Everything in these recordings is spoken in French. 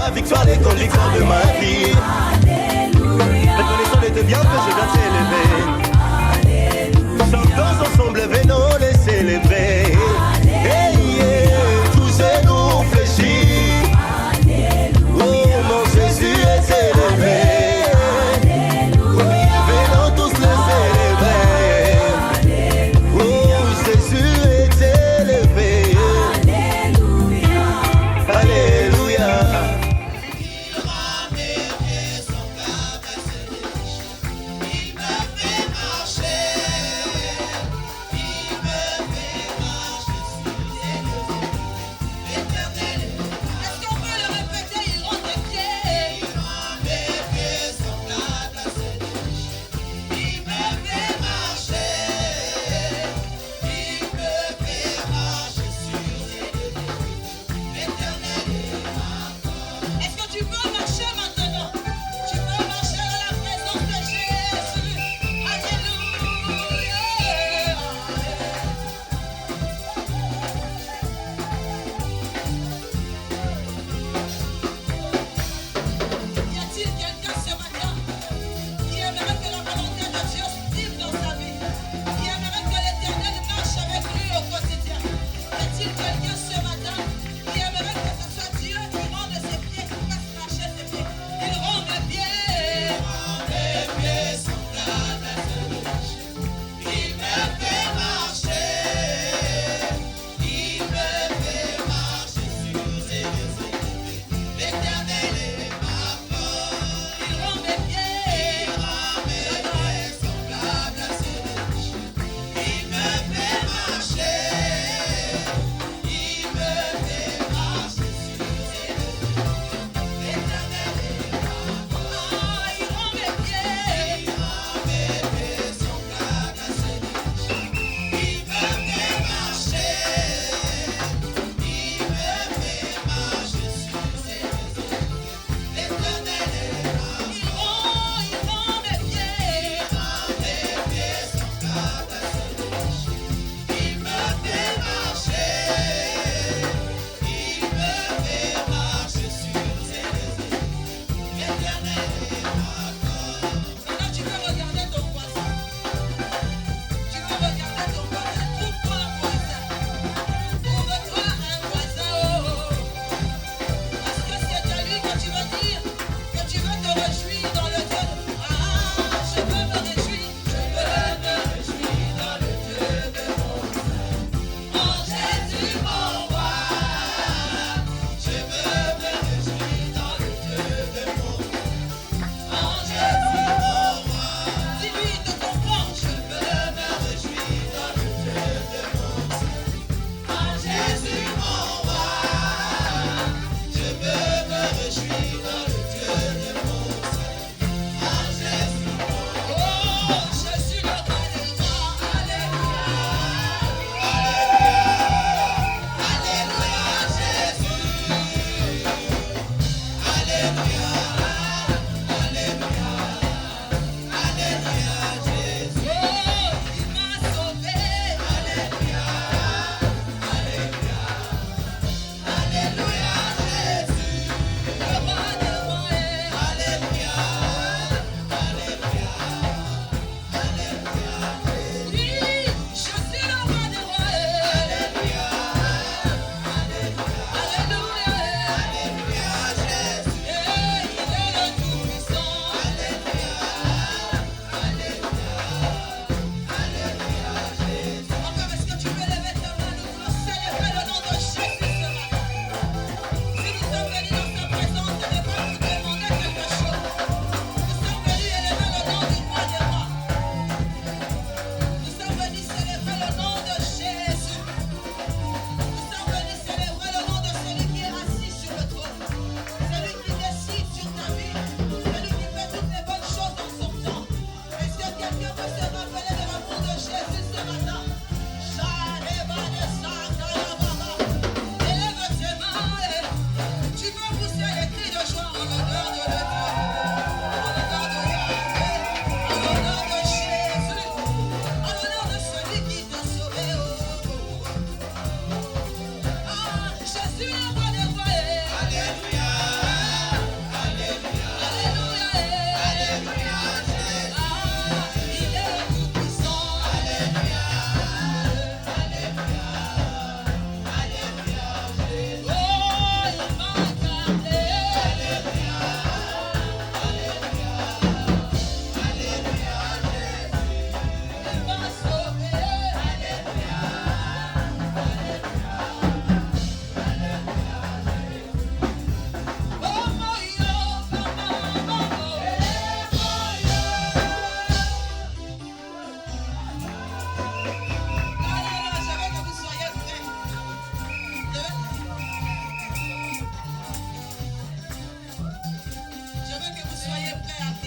la victoire, les convictions de ma vie. Reconnaissons les deux bienfaits, je viens t'élever. Chantons ensemble, venons les célébrer. Hey, yeah, tous et nous fléchis. Oh, mon Jésus est élevé. Venons tous le célébrer. Oh, Jésus est élevé. Alléluia.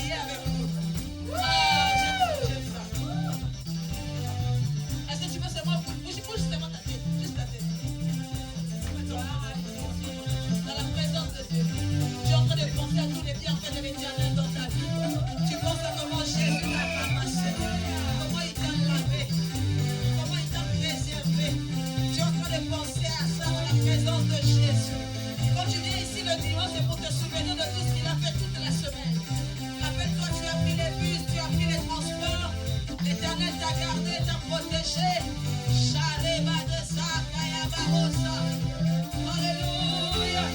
prier avec nous. Ah, j'aime ça. Est-ce que tu veux seulement bouge seulement ta tête, juste ta tête. Dans la présence de Dieu, tu es en train de penser à tous les bienfaits de l'Éternel dans ta vie. Tu penses à comment Jésus t'a ramassé, comment il t'a lavé, comment il t'a préservé. Tu es en train de penser à ça dans la présence de Jésus. Quand tu viens ici le dimanche, c'est pour te souvenir de tout ce qu'il a fait toute la semaine. Rappelle-toi, tu as pris les bus, tu as pris les transports. L'Éternel t'a gardé, t'a protégé. Shalema de sa, Kayabarosa. Alléluia.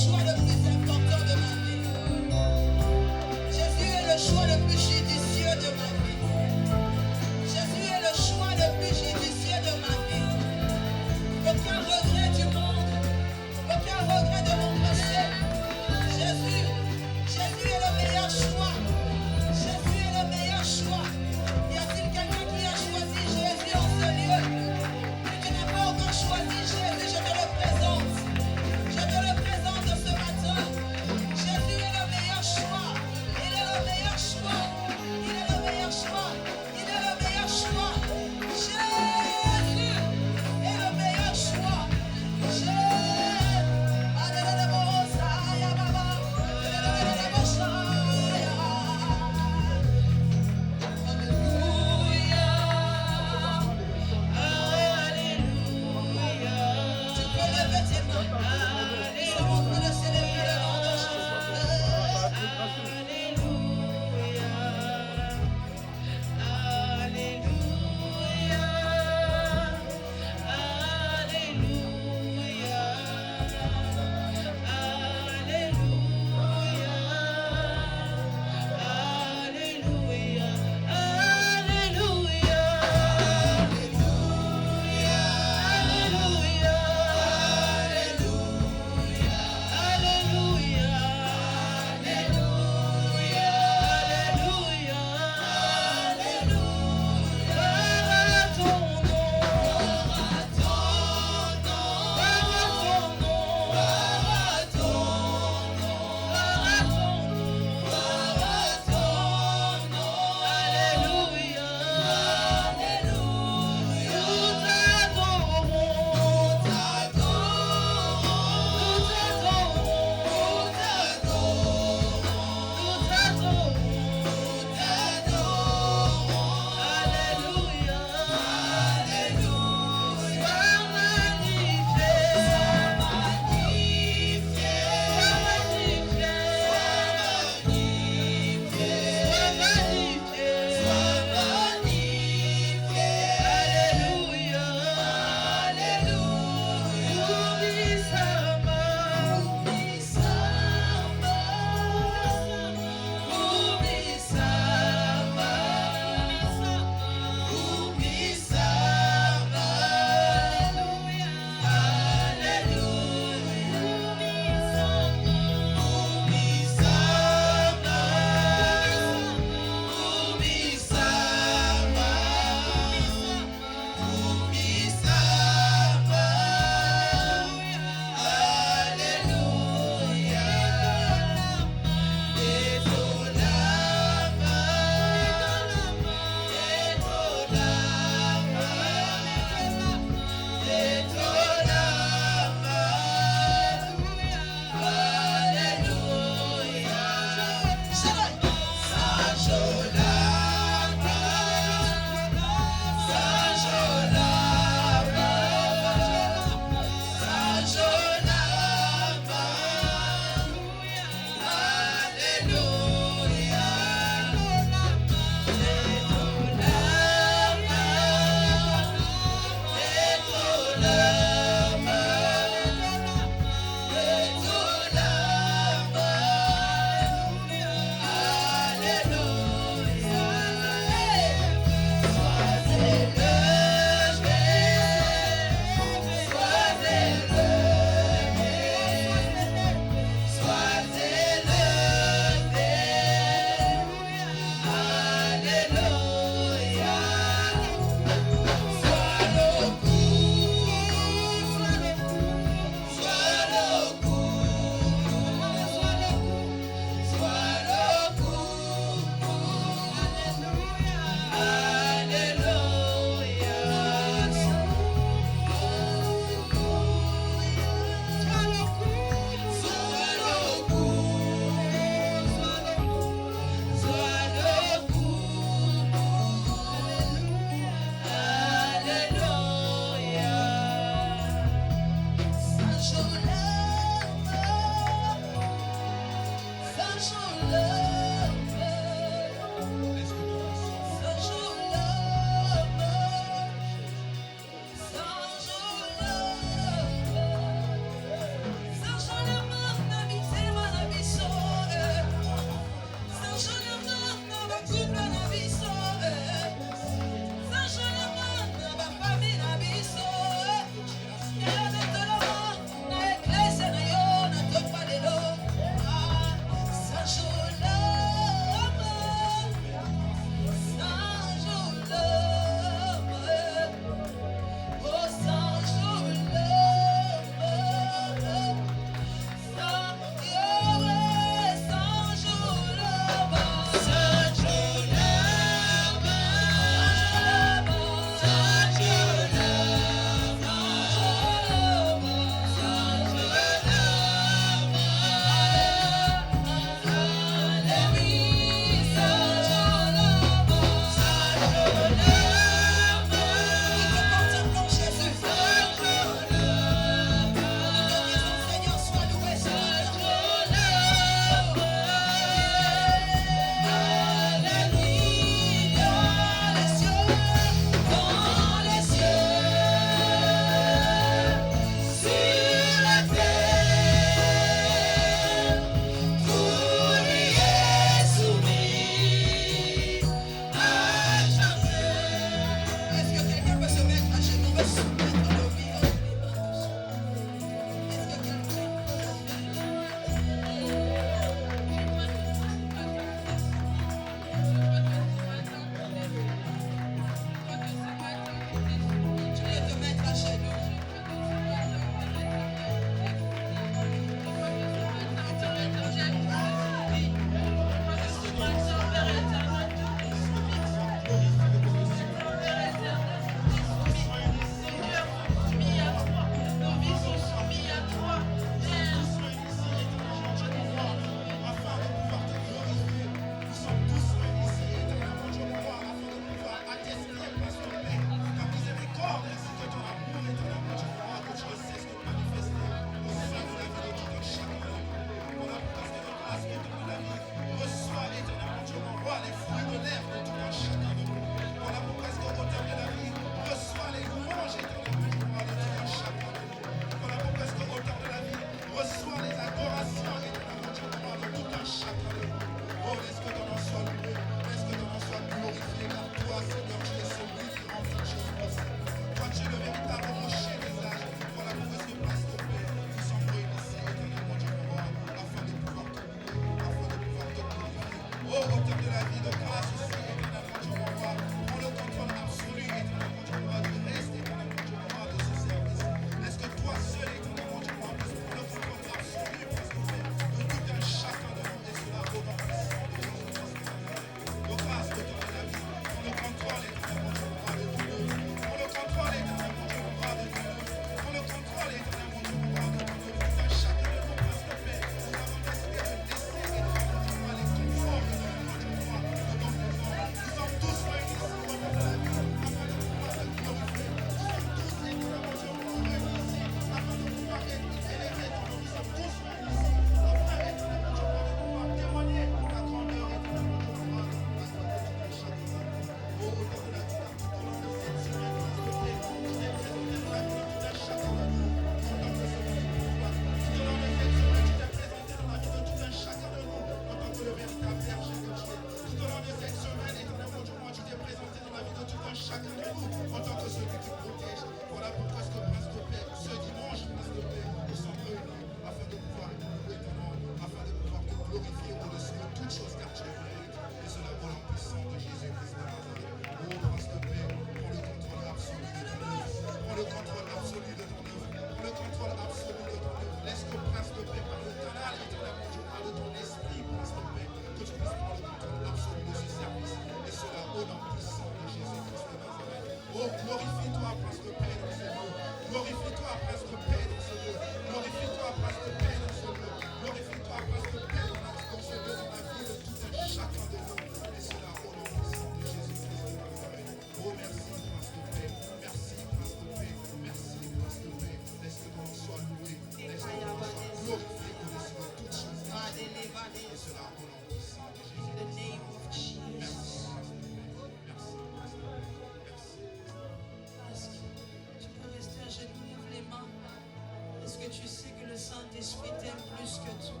Saint-Esprit t'aime plus que tout.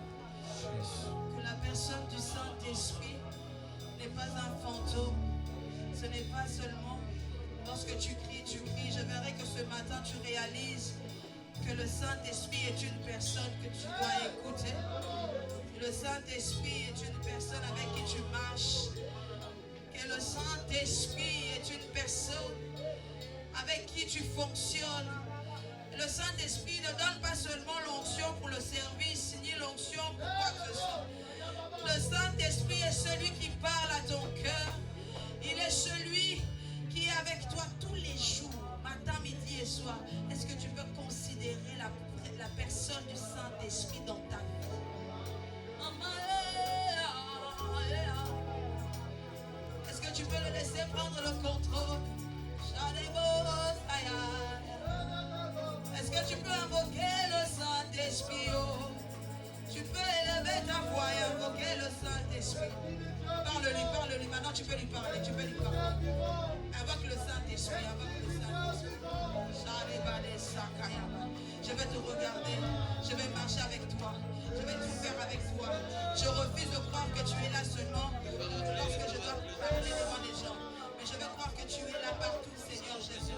Que la personne du Saint-Esprit n'est pas un fantôme. Ce n'est pas seulement lorsque tu cries, tu cries. Je verrai que ce matin tu réalises que le Saint-Esprit est une personne que tu dois écouter. Le Saint-Esprit est une personne avec qui tu marches. Que le Saint-Esprit est une personne avec qui tu fonctionnes. Le Saint-Esprit ne donne pas seulement l'onction pour le service, ni l'onction pour quoi que ce soit. Le Saint-Esprit est celui qui parle à ton cœur. Il est celui qui est avec toi tous les jours, matin, midi et soir. Est-ce que tu peux considérer la personne du Saint-Esprit dans ta vie? Est-ce que tu peux le laisser prendre le contrôle? Est-ce que tu peux invoquer le Saint-Esprit? Tu peux élever ta voix et invoquer le Saint-Esprit. Parle-lui. Maintenant tu peux lui parler. Invoque le Saint-Esprit. Je vais te regarder. Je vais marcher avec toi. Je vais tout faire avec toi. Je refuse de croire que tu es là seulement lorsque je dois parler devant les gens. Mais je vais croire que tu es là partout, Seigneur Jésus.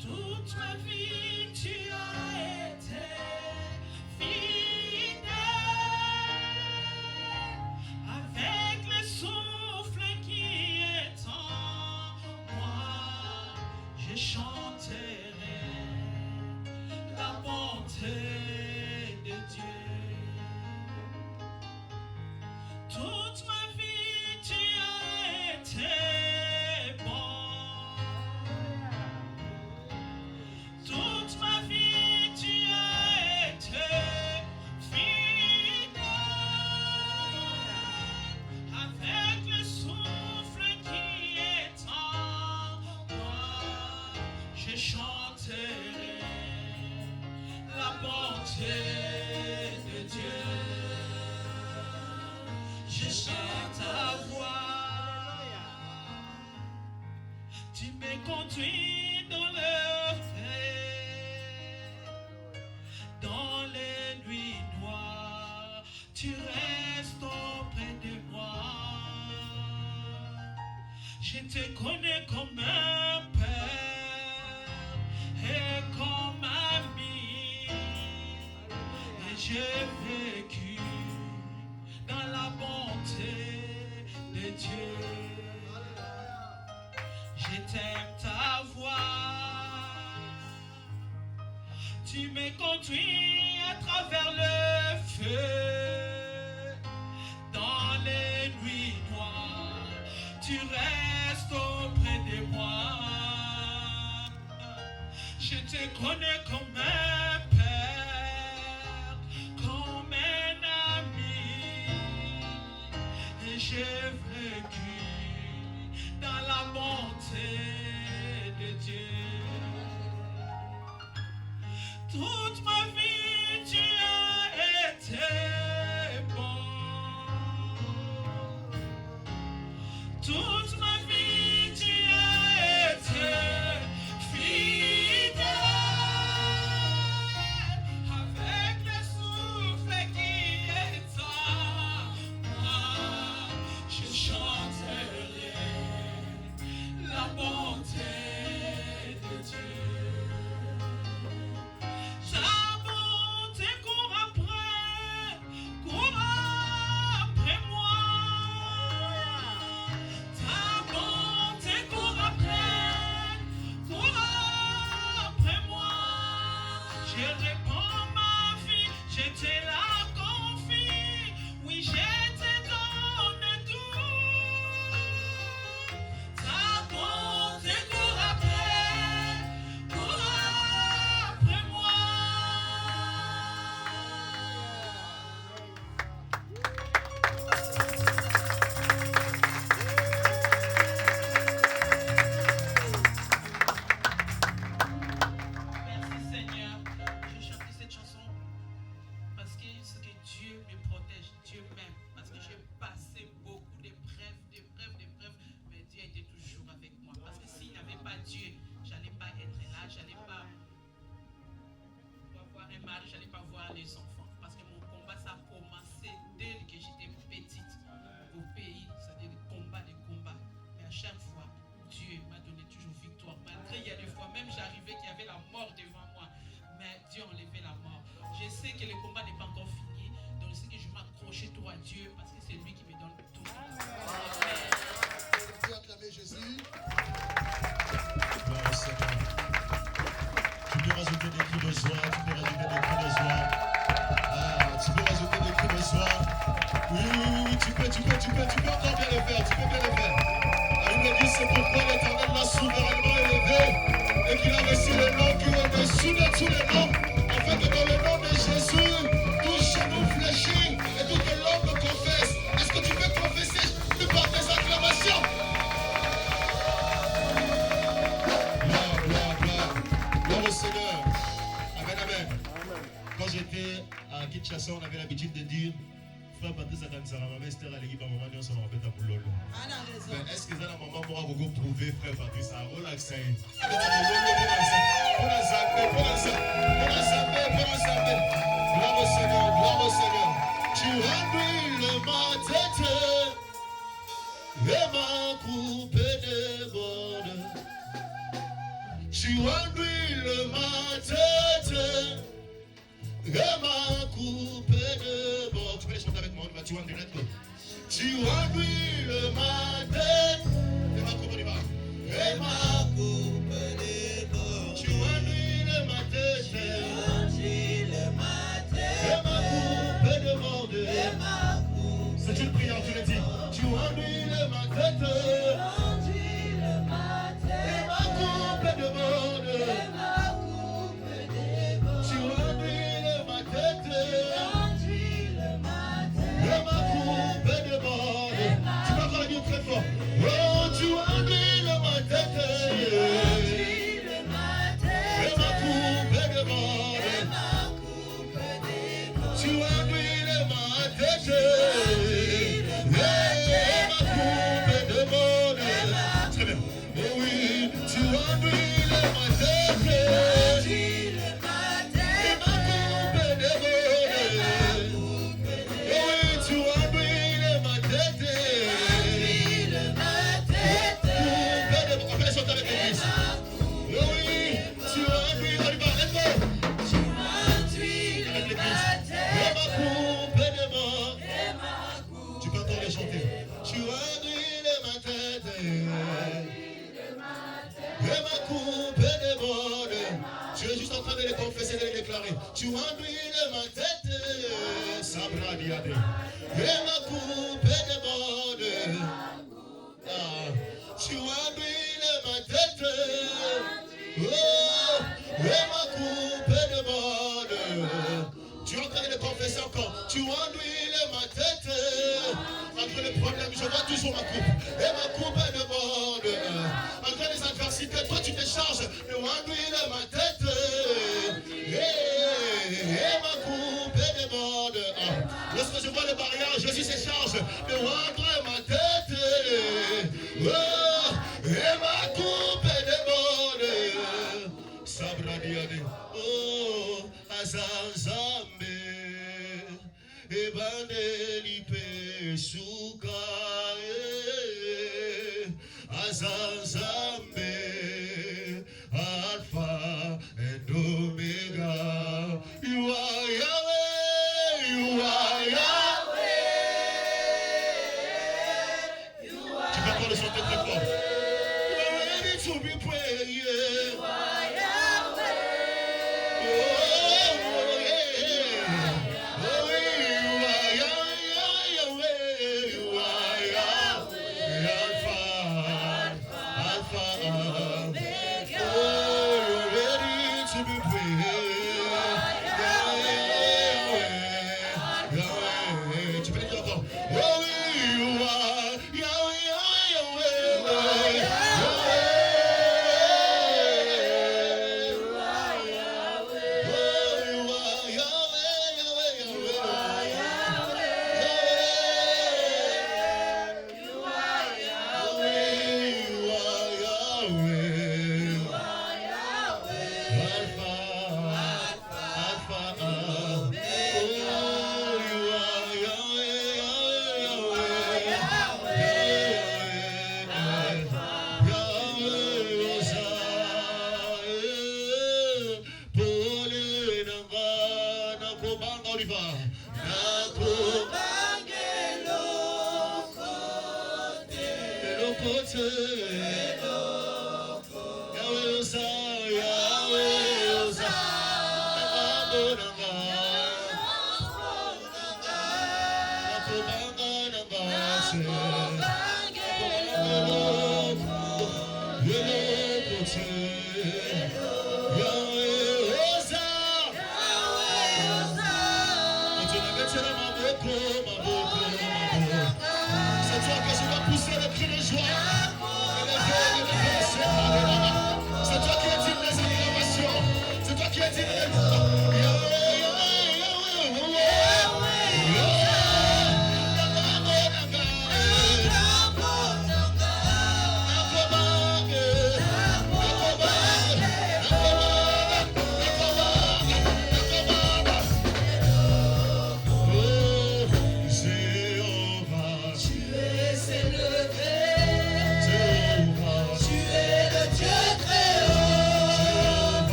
Toute ma vie, tu as été fidèle. Avec le souffle qui est en moi, je chanterai la bonté de Dieu. Toute ma vie, tu as été bon. Toute ma vie, tu as été fidèle. Avec le souffle qui est en moi, je chanterai la bonté de Dieu. Je chante ta voix. Tu me conduis dans le dans les nuits noires, tu restes auprès de moi. Je te connais comme un père et comme ami. Et j'ai vécu dans la bonté de Dieu. Je t'aime ta voix. Tu me conduis à travers le feu, dans les nuits noires, tu restes auprès de moi. Je te connais comme un père, comme un ami, et j'ai vécu dans la bonté de Dieu. Toute ma vie, tu as été bon. Toute ma vie, tu as été fidèle. Avec le souffle qui est en moi, je chanterai la bonté de Dieu. Ta bonté court après moi. Ta bonté court après moi. Je réponds ma vie, je te la confie. Oui, je te donne tout. Ta bonté court après moi. Merci Seigneur, j'ai chanté cette chanson parce que c'est que Dieu me protège, Dieu m'aime, parce que j'ai passé beaucoup d'épreuves, mais Dieu était toujours avec moi. Parce que s'il n'y avait pas Dieu, j'allais pas être là, j'allais pas avoir un mari, j'allais pas voir les enfants. Parce que mon combat, ça a commencé dès que j'étais petite au pays, c'est-à-dire des combats. Mais à chaque fois, Dieu m'a donné toujours victoire. Malgré il y a des fois, même j'arrivais qu'il y avait la mort devant moi, mais Dieu a enlevé la mort. Je sais que le combat n'est pas encore fini, donc je sais que je m'accroche trop à Dieu parce que c'est lui qui me donne tout. Tu acclamer Jésus. Gloire au Seigneur. Tu peux rajouter des cris de joie, tu peux rajouter des cris de joie. Ah, tu peux rajouter des cris de joie. Oui, tu peux encore bien le faire, tu peux bien le faire. La Bible dit c'est pourquoi l'Éternel l'a souverainement élevé et qu'il a reçu le nom qui est au-dessus de tous les noms, afin que dans le nom de Jésus, tout genou fléchit et toute langue confesse. Est-ce que tu peux confesser par tes acclamations? Gloire au Seigneur. Amen, amen. Quand j'étais à Kinshasa, on avait l'habitude de dire frère Patrice akanisaka maman Esther aleki ba maman nyonso na mabeta bololo. Mais est-ce que ça la maman pourra vous prouver frère Patrice a relaxé? On a zappé Bravo Seigneur, bravo Seigneur. Tu remplis ma tête et ma coupe déborde. Tu remplis ma tête et ma coupe déborde. Tu peux les chanter avec moi, tu remplis la tête. Tu remplis ma tête et ma coupe déborde. Et ma coupe déborde. Tu remplis ma tête et ma coupe déborde. C'est une prière, tu le dis. Tu remplis ma tête et ma coupe déborde. Tu remplis ma tête et ma coupe déborde. Tu vas encore le dire très fort. Oh, tu remplis ma tête et ma coupe déborde. Tu remplis ma tête et ma coupe déborde. Très bien. Oh oui, tu remplis ma tête et ma coupe déborde. Oh oui, tu remplis ma tête et coupe déborde. On fait les chanter avec l'église. Oh oui, tu remplis, on y va, let's go. Avec l'église. Et ma coupe déborde. Tu peux encore les chanter. Tu remplis ma tête et ma coupe déborde. Tu es juste en train de les confesser, de les déclarer. Tu remplis ma tête, Sabra Diade. Et ma coupe déborde. Ah, tu remplis ma tête, oh, et ma coupe déborde. Tu es en train de le confesser encore. Tu remplis ma tête, entre les problèmes, je vois toujours ma coupe. Et ma coupe déborde. Entre les adversités, toi tu te charges de remplir ma tête, et ma coupe déborde. Ah, lorsque je vois les barrières, Jésus se charge de rendre ma tête, oh, et ma coupe déborde. Sabra Diade. Oh, Azazambe. Ebandeli Pesuka. Azazambe. Alpha and Omega. You are Yahweh. You are Yahweh. Tu peux encore le chanter très fort. You are ready to be praised. You are Yahweh. Oh, yeah. Oh, you are Yahweh. You are Yahweh. Alpha. Oh, you're ready to be praised. Yahweh. Tu peux le dire encore. Oh, you are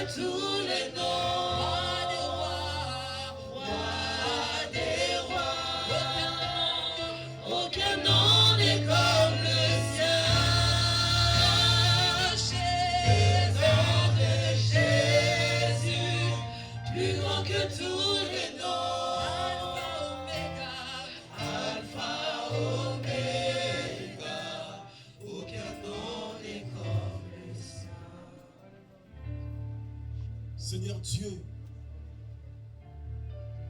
que tous les noms. Roi des rois, aucun nom n'est comme le sien. Nom de Jésus, plus grand que tous les noms. Alpha, Oméga, aucun nom n'est comme le sien. Seigneur Dieu,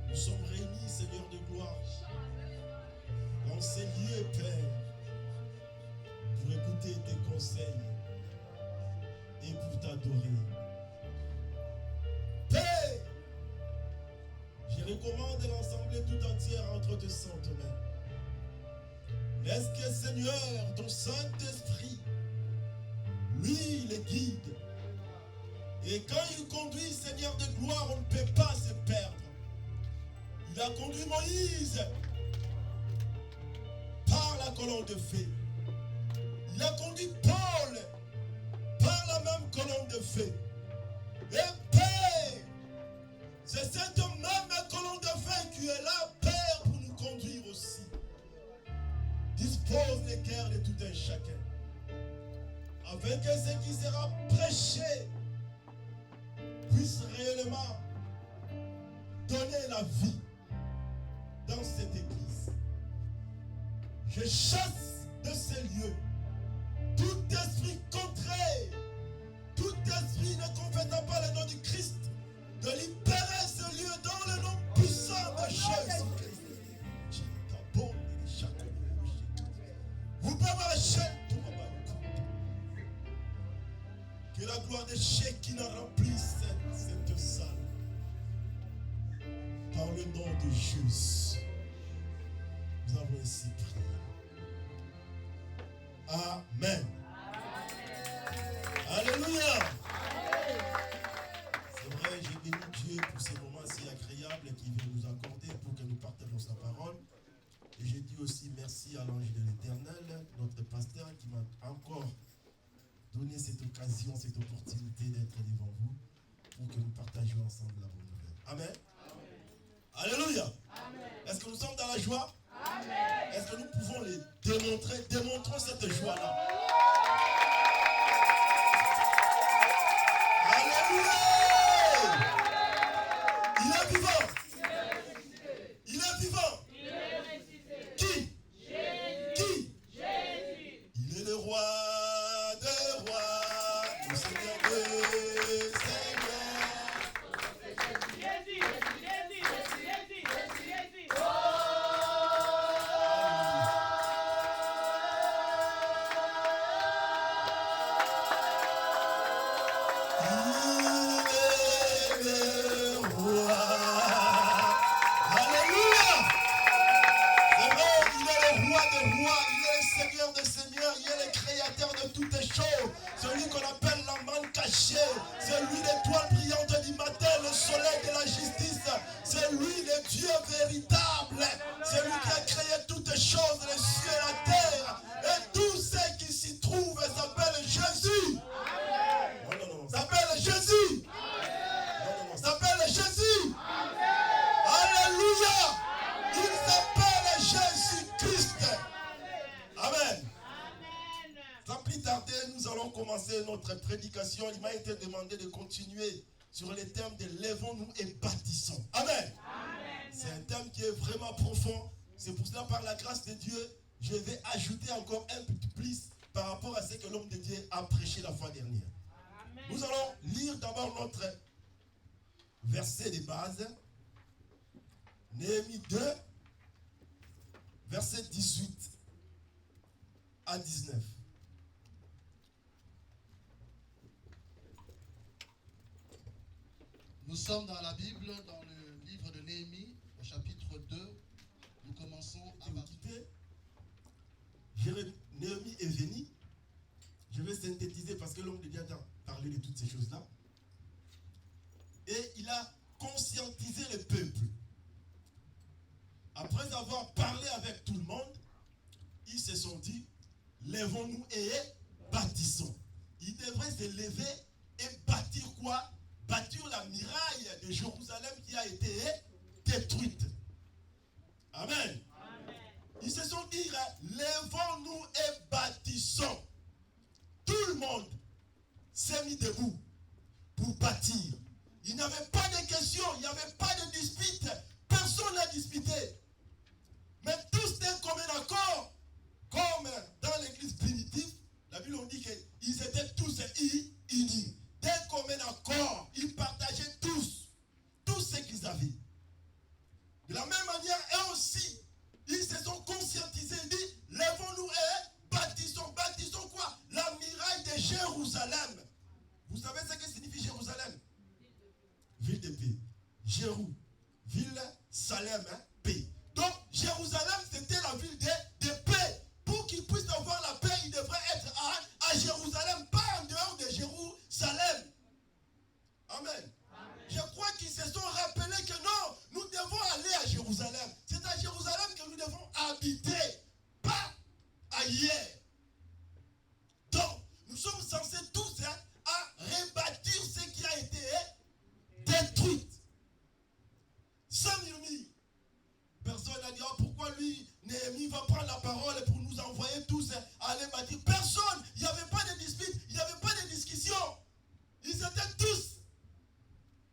nous sommes réunis, Seigneur de gloire, dans ces lieux, Père, pour écouter tes conseils et pour t'adorer. Père, je recommande l'assemblée tout entière entre tes saintes mains. Laisse que, Seigneur, ton Saint-Esprit, lui, le guide. Et quand il conduit, Seigneur de gloire, on ne peut pas se perdre. Il a conduit Moïse par la colonne de feu. Il a conduit Paul par la même colonne de feu. Et Père, c'est cette même colonne de feu qui est là, Père, pour nous conduire aussi. Dispose les cœurs de tout un chacun, afin que ce qui sera prêché puisse réellement donner la vie dans cette église. Je chasse de ces lieux tout esprit contraire, tout esprit ne confessant pas le nom du Christ, de libérer ce lieu dans le nom puissant de Jésus-Christ. Vous pouvez marcher tout le monde. Que la gloire de Shekinah remplisse cette salle. Par le nom de Jésus, nous avons ainsi prié. Amen. Alléluia. C'est vrai, j'ai béni Dieu pour ces moments si agréables qu'il veut nous accorder pour que nous partagions sa parole. Et j'ai dit aussi merci à l'ange de l'Éternel, notre pasteur, qui m'a encore donné cette occasion, cette opportunité d'être devant vous pour que nous partagions ensemble la bonne nouvelle. Amen. Alléluia. Est-ce que nous sommes dans la joie? Amen. Est-ce que nous pouvons les démontrer? Démontrons cette joie-là. Alléluia. Il est vivant. Il est vivant. Qui? Qui? Il est le roi des rois, le Seigneur des seigneurs. Celui qu'on appelle la manne cachée, c'est lui l'étoile brillante du matin, le soleil de la justice, c'est lui le Dieu véritable, c'est lui qui a créé toutes choses, les cieux et la terre, et tous ceux qui s'y trouvent s'appellent Jésus. Non, s'appelle Jésus. Non, s'appelle Jésus. Alléluia. Il s'appelle Jésus-Christ. Amen. Sans plus tarder, nous allons commencer notre prédication. Il m'a été demandé de continuer sur le thème de lèvons-nous et bâtissons. Amen. Amen. C'est un thème qui est vraiment profond. C'est pour cela, par la grâce de Dieu, je vais ajouter encore un peu plus par rapport à ce que l'homme de Dieu a prêché la fois dernière. Amen. Nous allons lire d'abord notre verset de base. Néhémie 2, verset 18 à 19. Nous sommes dans la Bible, dans le livre de Néhémie, au chapitre 2. Nous commençons à partir. Néhémie est venu. Je vais synthétiser parce que l'homme de Dieu a parlé de toutes ces choses-là. Et il a conscientisé le peuple. Après avoir parlé avec tout le monde, ils se sont dit, lèvons-nous et bâtissons. Ils devraient se lever et bâtir quoi? rebâtir la muraille de Jérusalem qui a été détruite. Amen. Ils se sont dit, lèvons-nous et bâtissons. Tout le monde s'est mis debout pour bâtir. Il n'y avait pas de questions, il n'y avait pas de dispute. Personne n'a disputé. Mais tous d'un commun accord, comme dans l'église primitive, la Bible on dit qu'ils étaient tous unis. D'un commun accord, ils partageaient tous ce qu'ils avaient. De la même manière, eux aussi, ils se sont conscientisés, ils disent, lèvons-nous et bâtissons. Bâtissons quoi? La muraille de Jérusalem. Vous savez ce que signifie Jérusalem? Ville de paix. Jérou, ville, Salem, paix. Donc, Jérusalem, c'était la ville de paix. Pour qu'ils puissent avoir la paix, ils devraient être à Jérusalem, pas en dehors de Jérusalem. Amen. Je crois qu'ils se sont rappelés que non, nous devons aller à Jérusalem. C'est à Jérusalem que nous devons habiter, pas ailleurs. Donc, nous sommes censés tous à rebâtir ce qui a été détruit. Sans murmure. Personne n'a dit, oh, pourquoi lui, Néhémie va prendre la parole pour nous envoyer tous à aller bâtir. Personne, il n'y avait pas de dispute, il n'y avait pas de discussion. Ils étaient tous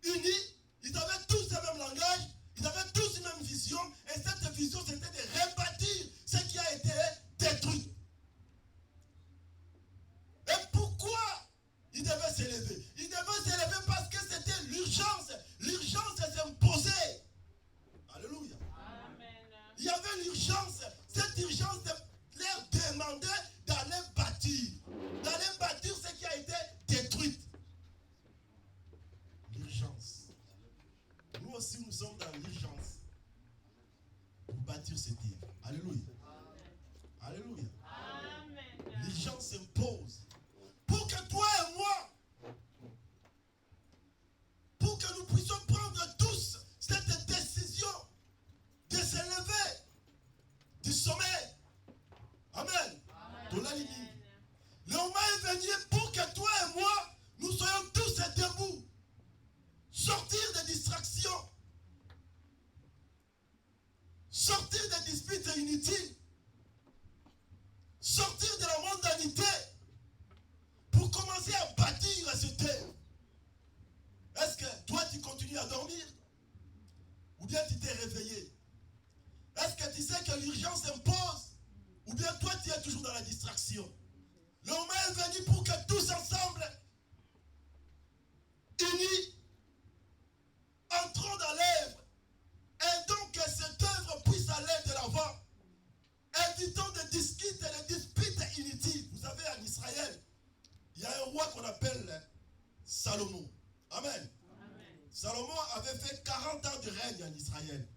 unis, ils avaient tous le même langage, ils avaient tous une même vision, et cette vision c'était de rebâtir ce qui a été détruit. Et pourquoi ils devaient s'élever? Ils devaient s'élever parce que c'était l'urgence. L'urgence s'imposait. Alléluia. Amen. Il y avait l'urgence. Cette urgence leur demandait d'aller bâtir. D'aller bâtir ce qui a été détruit. L'urgence. Nous aussi, nous sommes dans l'urgence pour bâtir cette terre. Alléluia. Alléluia. Amen. L'urgence s'impose. Pour que toi et moi, pour que nous puissions prendre tous cette décision de s'élever du sommet. Amen. De la limite. Le moment est venu pour que toi et moi, nous soyons tous debout. Sortir des distractions. Sortir des disputes inutiles. Sortir de la mondanité. Pour commencer à bâtir cette terre. Est-ce que toi tu continues à dormir? Ou bien tu t'es réveillé? Est-ce que tu sais que l'urgence impose? Ou bien toi tu es toujours dans la distraction? Le moment est venu pour que tous ensemble, unis, entrons dans l'œuvre. Et donc que cette œuvre puisse aller de l'avant. Évitons de discuter et de disputes inutiles. Vous savez, en Israël, il y a un roi qu'on appelle Salomon. Amen. Amen. Salomon avait fait 40 ans de règne en Israël.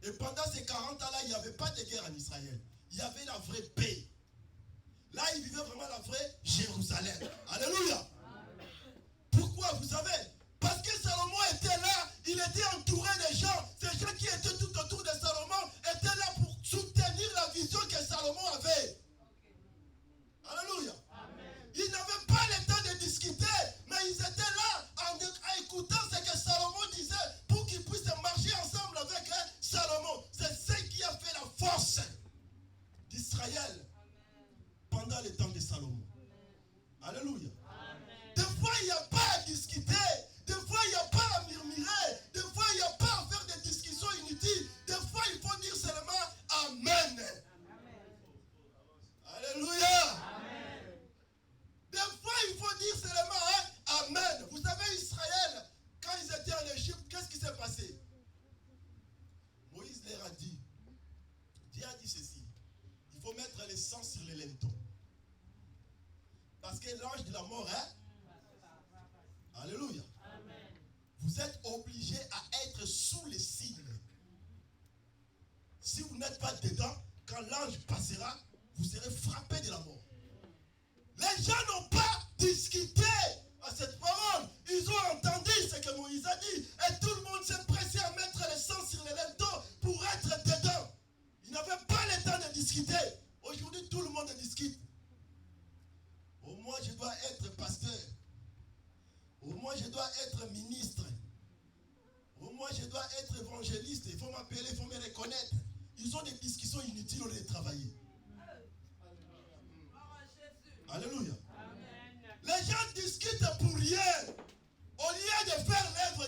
Et pendant ces 40 ans-là, il n'y avait pas de guerre en Israël. Il y avait la vraie paix. Là, il vivait vraiment la vraie Jérusalem. Alléluia. Amen. Pourquoi, vous savez? Parce que Salomon était là, il était entouré des gens. Ces gens qui étaient tout autour de Salomon étaient là pour soutenir la vision que Salomon avait. Alléluia. Ils n'avaient pas le temps de discuter, mais ils étaient là en écoutant ce que Salomon disait pour qu'ils puissent marcher ensemble avec Salomon. C'est ce qui a fait la force d'Israël pendant le temps de Salomon. Alléluia. Des fois, il n'y a pas à discuter. Des fois, il n'y a pas à murmurer. Des fois, il n'y a pas à faire des discussions inutiles. Des fois, il faut dire seulement Amen. Alléluia. Des fois, il faut dire seulement Amen. Vous savez, Israël, quand ils étaient en Égypte, qu'est-ce qui s'est passé? Moïse leur a dit, Dieu a dit ceci, il faut mettre le sang sur les lentons. Parce que l'ange de la mort Alléluia. Amen. Vous êtes obligés à être sous les signes. Si vous n'êtes pas dedans, quand l'ange passera, vous serez frappés de la mort. Les gens n'ont pas discuté à cette parole. Ils ont entendu ce que Moïse a dit. Et tout le monde s'est pressé à mettre le sang sur les lentons pour être dedans. Ils n'avaient pas le temps de discuter. Aujourd'hui, tout le monde discute. Au moins, je dois être pasteur. Au moins, je dois dois être ministre. Moi, je dois être évangéliste. Il faut m'appeler, il faut me reconnaître. Ils ont des discussions inutiles au lieu de travailler. Alléluia. Les gens discutent pour rien. Au lieu de faire l'œuvre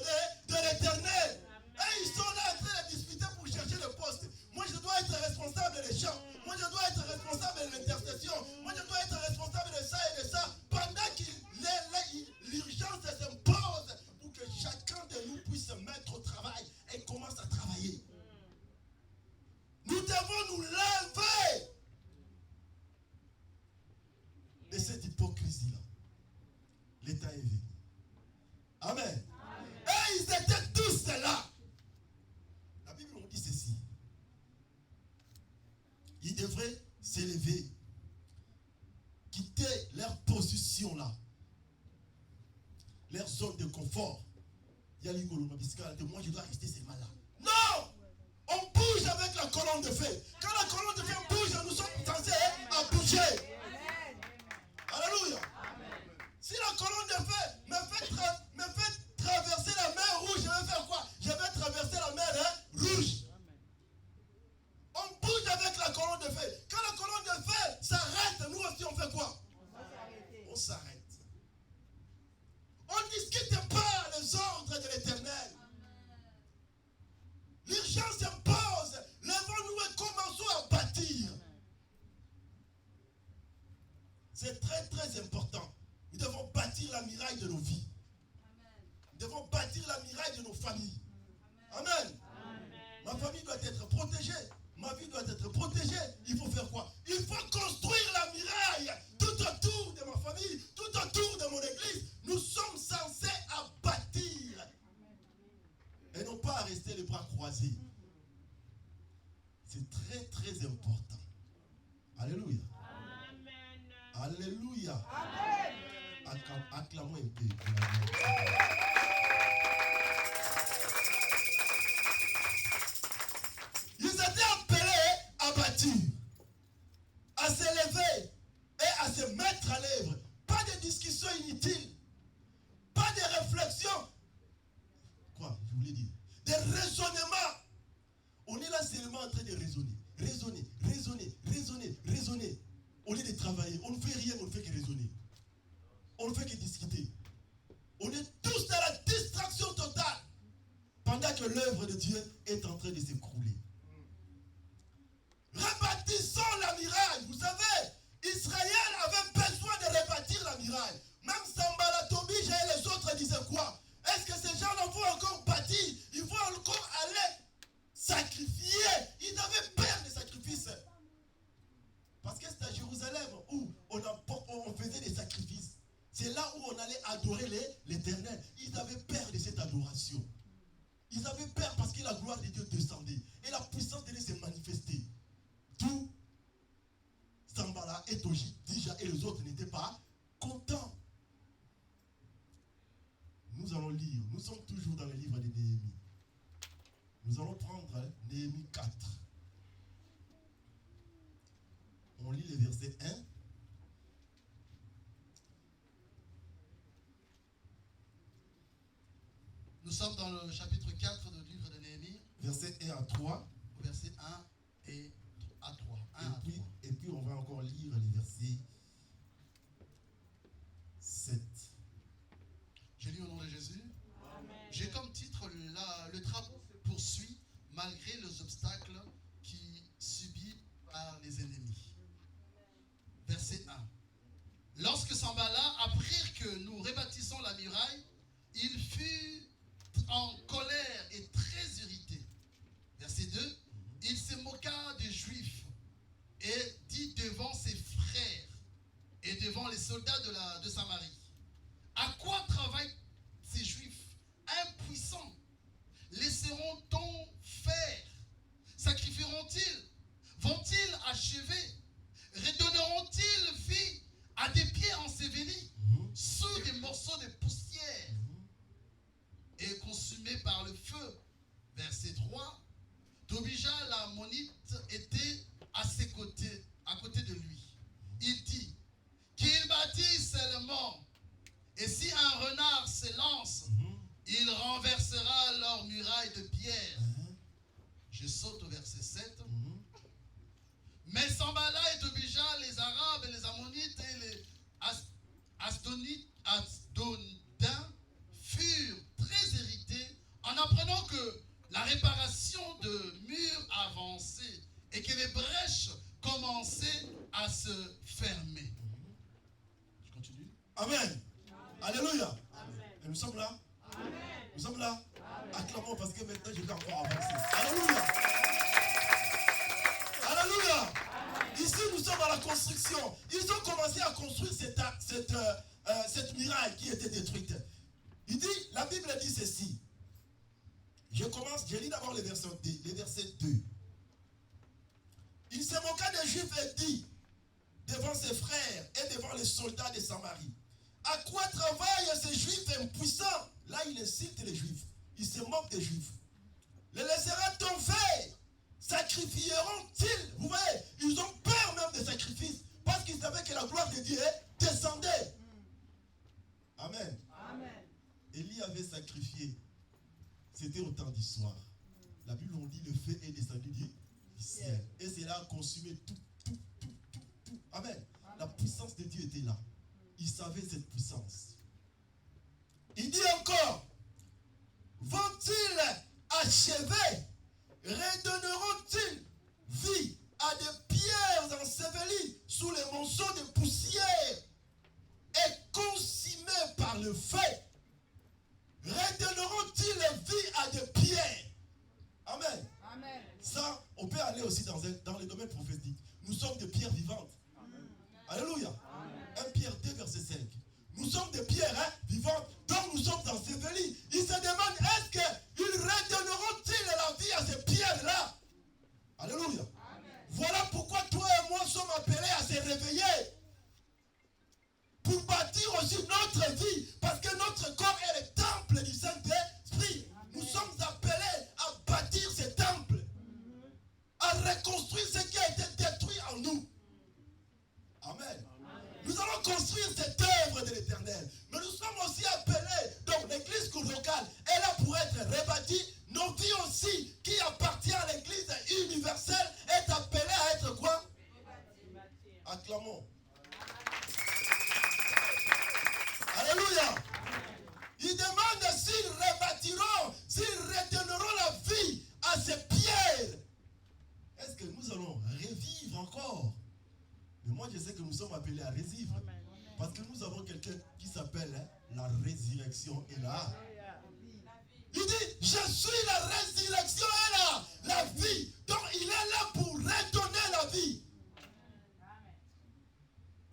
de l'Éternel. Et ils sont là en train de discuter pour chercher le poste. Moi, je dois être responsable des chants. Moi, je dois être responsable de l'intercession. Moi, je dois être responsable de ça et de ça. Pendant que l'urgence s'impose pour que chacun de nous puisse se mettre au travail et commence à travailler. Nous devons nous lever de cette hypocrisie-là. L'État est venu. Amen. Et ils étaient tous là. La Bible nous dit ceci. Ils devraient s'élever, quitter leur position là, leur zone de confort. Moi je dois rester seulement là. Non! On bouge avec la colonne de feu. Quand la colonne de feu bouge, nous sommes censés à bouger. Alléluia. Si la colonne de feu me fait traverser la mer rouge, je vais faire quoi? Je vais traverser la mer rouge. On bouge avec la colonne de feu. Quand la colonne de feu s'arrête, nous aussi on fait quoi? On s'arrête. On ne discute pas les ordres de l'Éternel. L'urgence s'impose. Levons-nous et commençons à bâtir. C'est très très important. Nous devons bâtir la muraille de nos vies. Nous devons bâtir la muraille de nos familles. Amen. Ma famille doit être protégée. Ma vie doit être protégée. Il faut faire quoi? Il faut construire la muraille tout autour de ma famille, tout autour de mon église. Nous sommes censés à bâtir. Et non pas à rester les bras croisés. C'est très très important. Alléluia. Amen. Alléluia. Amen. Acclamons un peu. Ils étaient appelés à bâtir, à s'élever et à se mettre à l'œuvre. Pas de discussion inutile, pas de réflexion. Quoi, je voulais dire? Des raisonnements. On est là seulement en train de raisonner. Raisonner. Au lieu de travailler, on ne fait rien, on ne fait que raisonner. On ne fait que discuter. On est tous dans la distraction totale. Pendant que l'œuvre de Dieu est en train de s'écrouler. Rebâtissons la muraille. Vous savez, Israël avait besoin de rebâtir la muraille. Même Sambala, Tobija et les autres disaient quoi? Est-ce que ces gens-là vont encore bâtir? Ils vont encore aller sacrifier. Ils avaient peur des sacrifices. Parce que c'est à Jérusalem où on faisait des sacrifices. C'est là où on allait adorer l'Éternel. Ils avaient peur de cette adoration. Ils avaient peur parce que la gloire de Dieu descendait. Et la puissance de Dieu s'est manifestée. Tout Sambala et Tobija et les autres n'étaient pas contents. Nous allons lire. Nous sommes toujours dans le livre de Néhémie. Nous allons prendre Néhémie 4. On lit le verset 1. Nous sommes dans le chapitre 4 du livre de Néhémie. Verset 1 à 3. Verset 1 et à 3. Et puis on va encore lire les versets 7. Je lis au nom de Jésus. J'ai comme titre le travail se poursuit malgré les obstacles qui subis par les ennemis. Verset 1. Lorsque Sambala apprirent que nous rebâtissons la muraille, il fut en colère et très irrité. Verset 2. Il se moqua des Juifs et dit devant ses frères et devant les soldats de Samarie: à quoi travaillent ces Juifs impuissants? Laisseront-on faire? Sacrifieront-ils? Vont-ils achever? Redonneront-ils vie à des pieds ensevelis sous des morceaux de poussière et consumés par le feu? Verset 3. Tobija l'ammonite était à ses côtés, à côté de lui. Il dit qu'il bâtisse seulement, et si un renard se ses lances. Il renversera leurs murailles de pierre. Je saute au verset 7. Mais Sambala et Tobija, les Arabes et les Ammonites et les Asdodins furent très irrités en apprenant que la réparation de murs avançait et que les brèches commençaient à se fermer. Je continue. Amen. Alléluia. Et nous sommes là. Nous sommes là. Acclamons parce que maintenant je vais encore avancer. Alléluia. Alléluia. Ici nous sommes à la construction. Ils ont commencé à construire cette muraille qui était détruite. Il dit, la Bible dit ceci. Je lis d'abord les versets 2. Il se moqua des Juifs et dit devant ses frères et devant les soldats de Samarie, à quoi travaillent ces Juifs impuissants? Là, il cite les Juifs. Il se moque des Juifs. Les laissera-t-on faire? Sacrifieront-ils? Vous voyez, ils ont peur même des sacrifices parce qu'ils savaient que la gloire de Dieu descendait. Amen. Élie avait sacrifié. C'était au temps du soir. La Bible on dit le feu est descendu du ciel. Et cela a consumé tout. Amen. La puissance de Dieu était là. Il savait cette puissance. Il dit encore, vont-ils achever? Redonneront-ils vie à des pierres ensevelies sous les monceaux de poussière et consumées par le feu? Redonneront-ils vie à des pierres? Amen. Ça, on peut aller aussi dans le domaine prophétique. Nous sommes des pierres vivantes. Alléluia. 1 Pierre 2, verset 5. Nous sommes des pierres vivantes, donc nous sommes ensevelis. Il se demande, est-ce qu'ils redonneront-ils la vie à ces pierres-là? Alléluia. Voilà pourquoi toi et moi sommes appelés à se réveiller. Pour bâtir aussi notre vie. Parce que notre corps est le temple du Saint-Esprit. Nous sommes appelés à bâtir ce temple. À reconstruire ce qui a été détruit en nous. Amen. Nous allons construire cette œuvre de l'Éternel. Mais nous sommes aussi appelés, donc l'église locale est là pour être rebâtie. Nos vies aussi, qui appartient à l'église universelle, est appelée à être quoi? Acclamons. Alléluia. Il demande s'ils rebâtiront, s'ils redonneront la vie à ces pierres. Est-ce que nous allons revivre encore? Mais moi je sais que nous sommes appelés à revivre. Parce que nous avons quelqu'un qui s'appelle la résurrection et la... Il dit, je suis la résurrection et la vie. Donc il est là pour redonner la vie.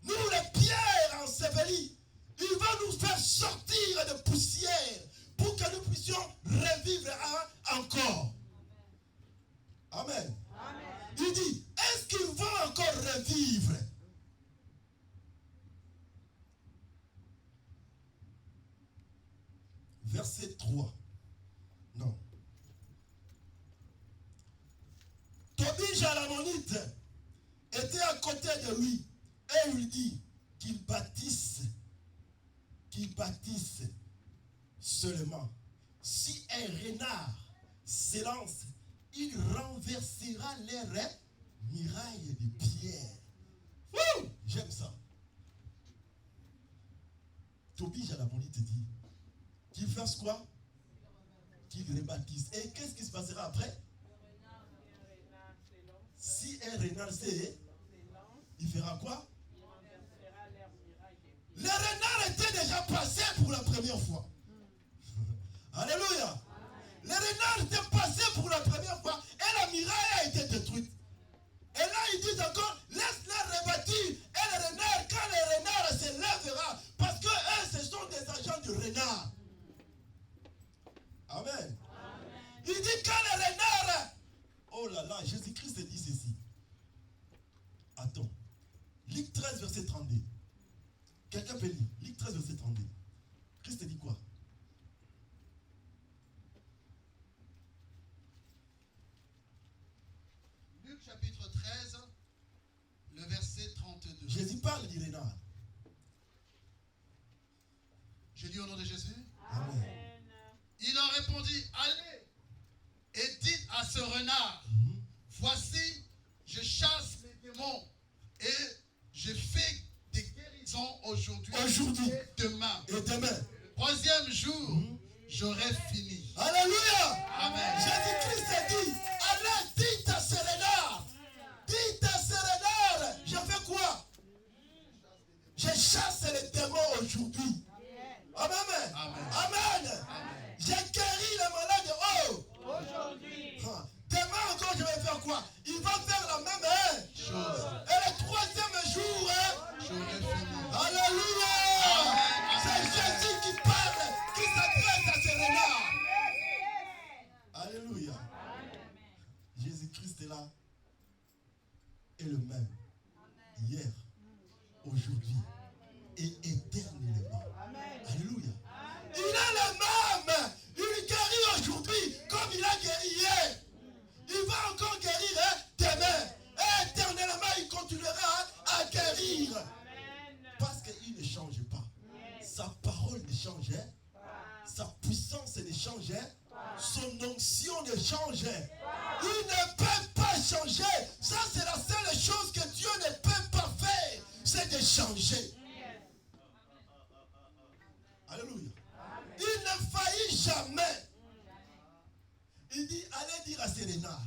Nous les pierres ensevelies, il va nous faire sortir de poussière pour que nous puissions revivre encore. Amen. Il dit, est-ce qu'ils vont encore revivre? Verset 3. Non. Tobija l'ammonite était à côté de lui et lui dit qu'il bâtisse seulement. Si un renard s'élance, il renversera les murailles de pierre. Wouh! J'aime ça. Tobija l'ammonite dit qu'il fasse quoi? Qu'il rebâtisse. Et qu'est-ce qui se passera après? Si un renard il fera quoi? Les renards étaient déjà passés pour la première fois. Alléluia. Les renards étaient passés pour la première fois et la muraille a été détruite. Et là, ils disent encore, laisse-les rebâtir. Et les renards, quand les renards se lèvera, parce que eux, ce sont des agents du renard. Amen. Il dit quand les renards... Oh là là, Jésus-Christ dit ceci. Attends. Luc 13, verset 32. Quelqu'un peut lire. Luc 13, verset 32. Christ dit quoi? Luc chapitre 13, le verset 32. Jésus parle du renard. Je lis au nom de Jésus. répondit, allez et dites à ce renard, voici, je chasse les démons et je fais des guérisons aujourd'hui et demain. Et demain. Le troisième jour, j'aurai fini. Alléluia. Amen. Jésus-Christ a dit, allez, dites à ce renard. Dites à ce renard, je fais quoi? Je chasse les démons aujourd'hui. Amen. Amen. Amen. J'ai guéri les malades. Oh. Aujourd'hui. Demain encore, je vais faire quoi? Il va faire la même Chose. Et le troisième jour, J'aurai fini. alléluia. C'est Jésus qui parle, qui s'adresse à ce renard. Alléluia. Jésus-Christ est là. Et le même. Hier, aujourd'hui et éternellement. Alléluia. Il est le même. Il guérit aujourd'hui comme il a guéri hier. Il va encore guérir demain. Et éternellement, il continuera à guérir. Parce qu'il ne change pas. Sa parole ne change pas. Sa puissance ne change pas. Son onction ne change pas. Il ne peut pas changer. Ça, c'est la seule chose que Dieu ne peut pas faire. C'est de changer. Alléluia. Il ne faillit jamais. Il dit, allez dire à Sérénard.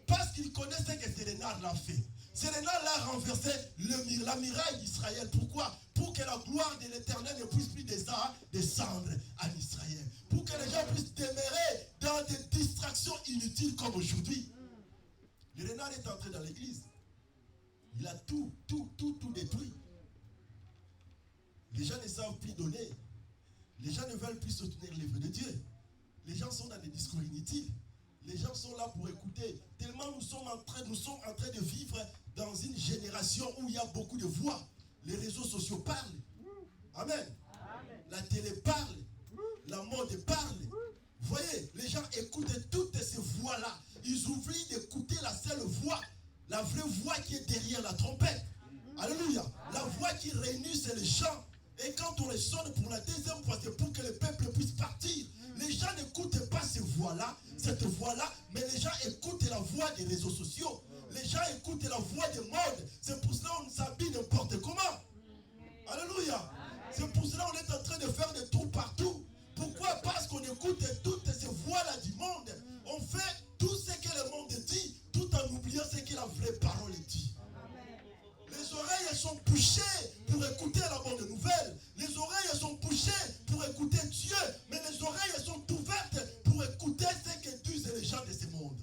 Parce qu'il connaissait que Sérénard l'a fait. Sérénard l'a renversé la muraille d'Israël. Pourquoi? Pour que la gloire de l'Éternel ne puisse plus descendre en Israël. Pour que les gens puissent demeurer dans des distractions inutiles comme aujourd'hui. Le renard est entré dans l'église. Il a tout détruit. Les gens ne savent plus donner. Les gens ne veulent plus soutenir l'œuvre de Dieu. Les gens sont dans des discours inutiles. Les gens sont là pour écouter. Tellement nous sommes en train de vivre dans une génération où il y a beaucoup de voix. Les réseaux sociaux parlent. Amen. La télé parle. La mode parle. Vous voyez, les gens écoutent toutes ces voix-là. Ils oublient d'écouter la seule voix. La vraie voix qui est derrière la trompette. Alléluia. La voix qui réunit, c'est le chant. Et quand on les sonne pour la deuxième fois, c'est pour que le peuple puisse partir. Les gens n'écoutent pas cette voix-là, mais les gens écoutent la voix des réseaux sociaux. Les gens écoutent la voix des modes. C'est pour cela qu'on s'habille n'importe comment. Alléluia. C'est pour cela qu'on est en train de faire des tours partout. Pourquoi? Parce qu'on écoute toutes ces voix-là du monde. On fait tout ce que le monde dit, tout en oubliant ce que la vraie parole dit. Les oreilles sont bouchées pour écouter la bonne nouvelle. Les oreilles sont bouchées pour écouter Dieu. Mais les oreilles sont ouvertes pour écouter ce que disent les gens de ce monde.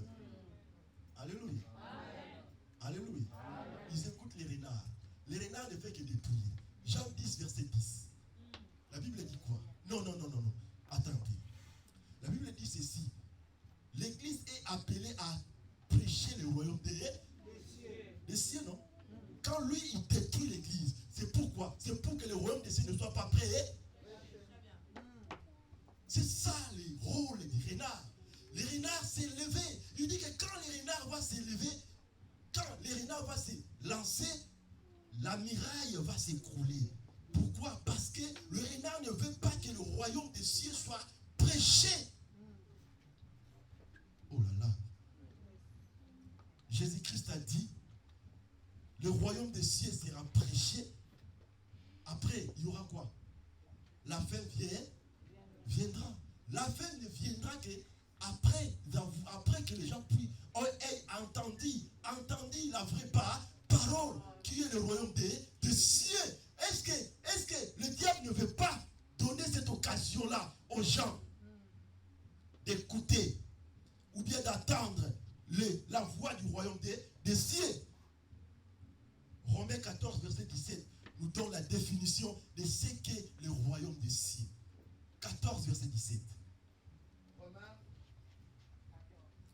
Alléluia. Alléluia. Ils écoutent les renards. Les renards ne font que détruire. Jean 10, verset 10. La Bible dit quoi? Non. Attendez. La Bible dit ceci. L'Église est appelée à prêcher le royaume des cieux, non? Quand lui, il détruit l'église, c'est pourquoi? C'est pour que le royaume des cieux ne soit pas prêt. C'est ça le rôle des renards. Les renards s'est levé. Il dit que quand les renards vont s'élever, quand les renards vont se lancer, la muraille va s'écrouler. Pourquoi? Parce que le renard ne veut pas que le royaume des cieux soit prêché. Oh là là. Jésus-Christ a dit, le royaume des cieux sera prêché. Après, il y aura quoi? La fin viendra. La fin ne viendra que après que les gens aient entendu la vraie parole qui est le royaume des cieux. Est-ce que le diable ne veut pas donner cette occasion-là aux gens d'écouter ou bien d'attendre la voix du royaume des cieux? Romains 14, verset 17 nous donne la définition de ce qu'est le royaume des cieux. 14, verset 17. Romains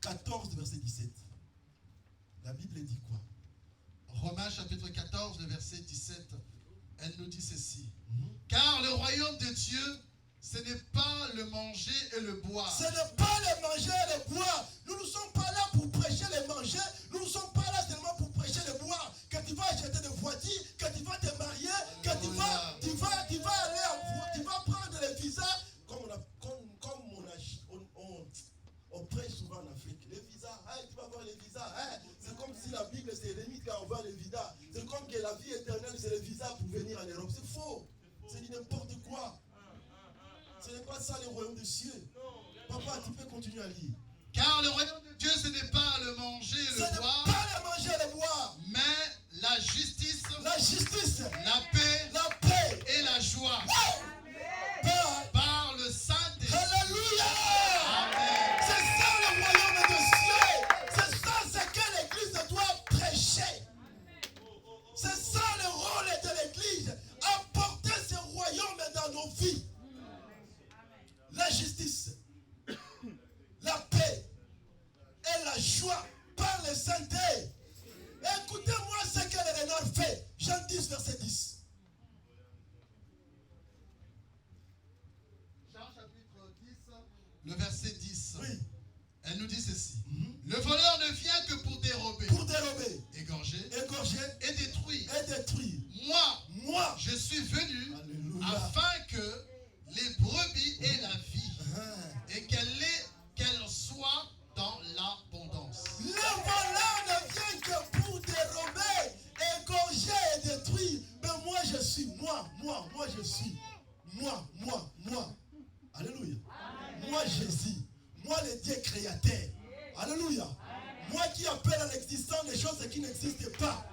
14, verset 17. La Bible dit quoi? Romains chapitre 14, le verset 17. Elle nous dit ceci. Car le royaume de Dieu, ce n'est pas le manger et le boire. Ce n'est pas le manger et le boire. Nous ne sommes pas là pour prêcher le manger. Nous ne sommes pas là seulement pour prêcher le boire. Quand tu vas acheter des voitures, quand tu vas te marier, quand tu vas aller, tu vas prendre le visa, comme Ce n'est pas ça le royaume des cieux. Papa, tu peux continuer à lire. Car le royaume de Dieu, ce n'est pas le manger et Ce le n'est boire, pas le manger et le boire. mais la justice, La justice, la paix la paix. et la joie Par- par le Saint-Esprit. Alléluia. Amen. C'est ça le royaume des cieux. C'est ça ce que l'église doit prêcher. C'est ça le rôle de l'église. Apporter ce royaume dans nos vies. La justice, la paix et la joie par le Saint-Esprit. Écoutez-moi ce que le renard fait. Jean 10, verset 10. Jean chapitre 10, le verset 10. Oui. Elle nous dit ceci. Le voleur ne vient que pour dérober, Pour dérober, égorger égorger et détruire. et détruire. Moi, Moi, je suis venu Alléluia. afin que les brebis aient la vie Ah. et qu'elle soit dans l'abondance. Le voleur ne vient que pour dérober, égorger et détruire. Mais moi je suis, moi je suis. Moi. Alléluia. Moi Jésus. Moi le Dieu créateur. Alléluia. Moi qui appelle à l'existence des choses qui n'existent pas.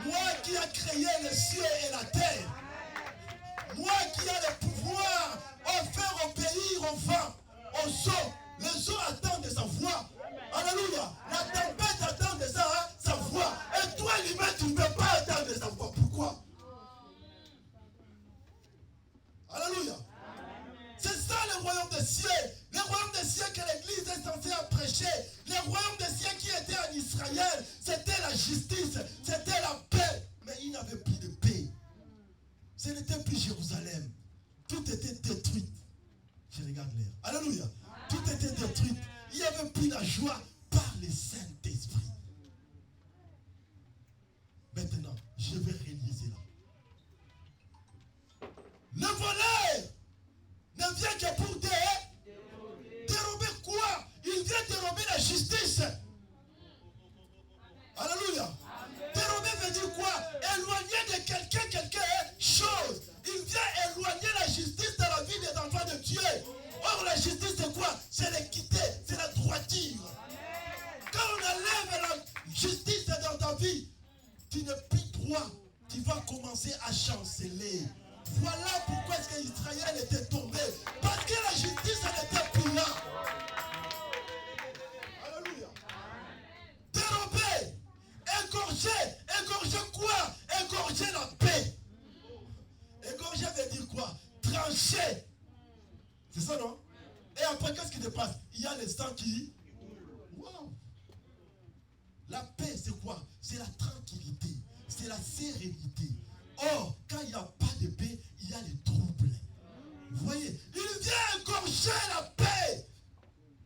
Moi qui a créé les cieux et la terre. Moi qui a le pouvoir offert au pays, au vent, aux eaux. Les eaux attendent de sa voix. Alléluia. La tempête attend de sa voix. Et toi, l'humain, tu ne peux pas attendre de sa voix. Pourquoi? Alléluia. C'est ça le royaume des cieux. Le royaume des cieux que l'église est censée prêcher. Le royaume des cieux qui était en Israël, c'était la justice, c'était la paix. Mais il n'avait plus de paix. Ce n'était plus Jérusalem. Tout était détruit. Je regarde l'air. Alléluia. Tout était détruit. Il n'y avait plus la joie par le Saint-Esprit. Maintenant, je vais réaliser là. Le voleur ne vient que pour dérober quoi? Il vient dérober la justice. Alléluia. Dérober veut dire quoi? Éloigner de quelqu'un quelque chose. Il vient éloigner la justice de la vie des enfants de Dieu. Or, la justice, c'est quoi? C'est l'équité, c'est la droiture. Quand on enlève la justice dans ta vie, tu n'es plus droit. Tu vas commencer à chanceler. Voilà pourquoi est-ce qu'Israël était tombé. Parce que la justice, elle n'était plus là. Alléluia. Dérober, égorger quoi? Égorger la paix. Égorger veut dire quoi? Trancher. C'est ça, non? Et après, qu'est-ce qui se passe? Il y a le sang qui... Wow. La paix, c'est quoi? C'est la tranquillité. C'est la sérénité. Or, quand il n'y a pas de paix, il y a les troubles. Vous voyez? Il vient égorger la paix.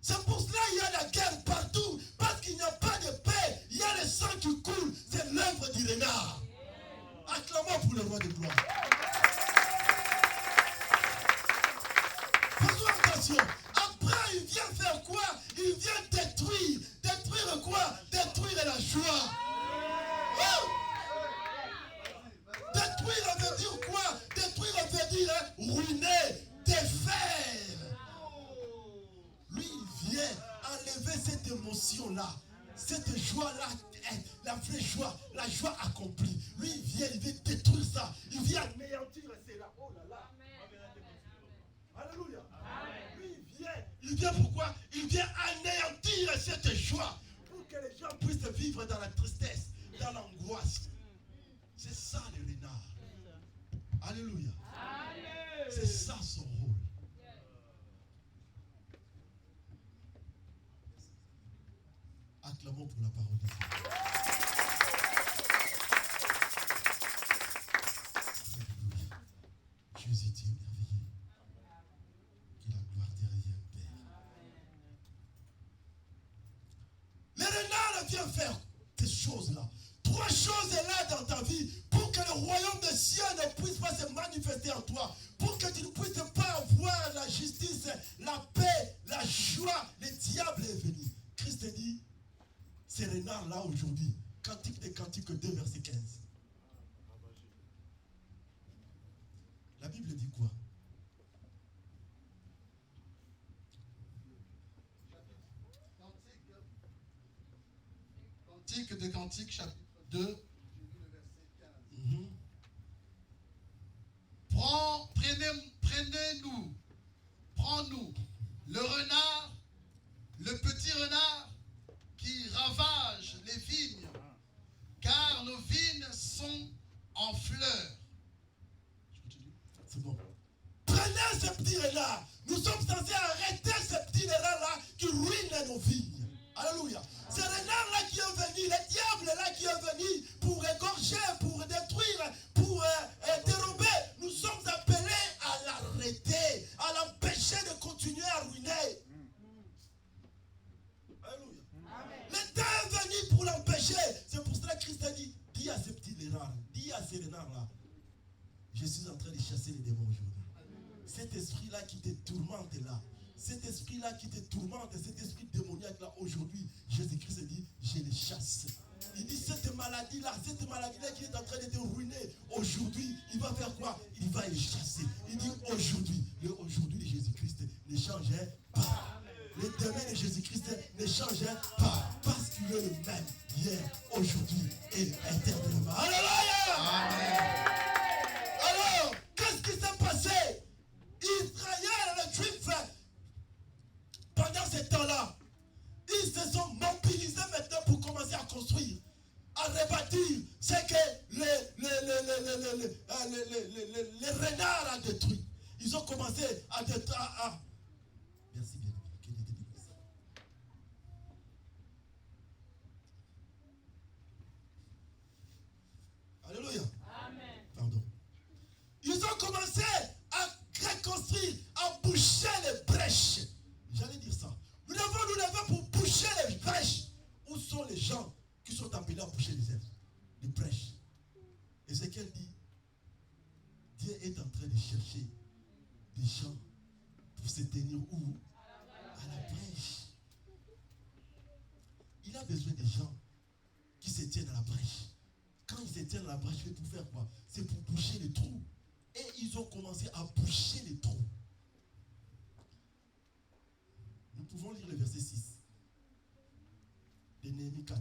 C'est pour cela qu'il y a la guerre partout. Parce qu'il n'y a pas de paix. Il y a le sang qui coule. C'est l'œuvre du renard. Acclamons pour le roi de gloire. Faisons attention. Après, il vient faire quoi? Il vient détruire. Détruire quoi? Détruire la joie. Oh! Détruire veut dire quoi? Détruire veut dire ruiner, défaire. Lui, il vient enlever cette émotion-là. Cette joie-là, la vraie joie, la joie accomplie. Lui, il vient détruire ça. Il vient anéantir cela. Oh là là. Alléluia. Lui, il vient pourquoi? Il vient anéantir cette joie pour que les gens puissent vivre dans la tristesse, dans l'angoisse. C'est ça le renard. Alléluia. C'est ça son rôle. Acclamons pour la parole de Dieu. Alléluia. Jésus est merveilleux. Que la gloire te revienne, Père. Le renard vient faire ces choses-là. Trois choses est là dans ta vie pour que le royaume des cieux ne puisse pas se manifester en toi. Pour que tu ne puisses pas avoir la justice, la paix, la joie. Le diable est venu. Christ dit, ces renards-là aujourd'hui, Cantique des Cantiques 2, verset 15. La Bible dit quoi? Cantique de Cantique, chapitre 2. Prenez-nous, prends-nous, le renard, le petit renard qui ravage les vignes, car nos vignes sont en fleurs. Je continue. C'est bon. Prenez ce petit renard. Nous sommes censés arrêter ce petit renard-là qui ruine nos vignes. Alléluia. Ce renard-là qui est venu, le diable-là qui est venu pour égorger, pour détruire, pour dérober, nous sommes appelés à l'arrêter, à l'empêcher de continuer à ruiner. Alléluia. Le temps est venu pour l'empêcher. C'est pour cela que Christ a dit, dis à ce petit renard, dis à ces renards-là, je suis en train de chasser les démons aujourd'hui. Cet esprit-là qui te tourmente là, cet esprit-là qui te tourmente, cet esprit démoniaque-là, aujourd'hui, Jésus-Christ dit, je les chasse. Il dit, cette maladie-là qui est en train de te ruiner, aujourd'hui, il va faire quoi? Il va les chasser. Il dit, aujourd'hui, le aujourd'hui de Jésus-Christ ne changeait pas. Le demain de Jésus-Christ ne changeait pas. Parce qu'il est le même, hier, aujourd'hui et éternellement. Alléluia! Amen. Alors, qu'est-ce qui s'est passé? Israël, les Juifs, pendant ce temps-là, ils se sont mobilisés maintenant pour commencer à construire, à rebâtir ce que les renards ont détruit. Ils ont commencé à détruire. Merci bien. Alléluia. Amen. Pardon. Ils ont commencé à reconstruire, à boucher les brèches. J'allais dire ça. Nous devons nous lever pour boucher les brèches. Où sont les gens qui sont appelés à boucher les brèches? Ézéchiel dit, Dieu est en train de chercher des gens pour se tenir où? À la brèche. Il a besoin des gens qui se tiennent à la brèche. Quand ils se tiennent à la brèche, c'est pour faire quoi? C'est pour boucher les trous. Et ils ont commencé à boucher les trous. Nous pouvons lire le verset 6 de Néhémie 4.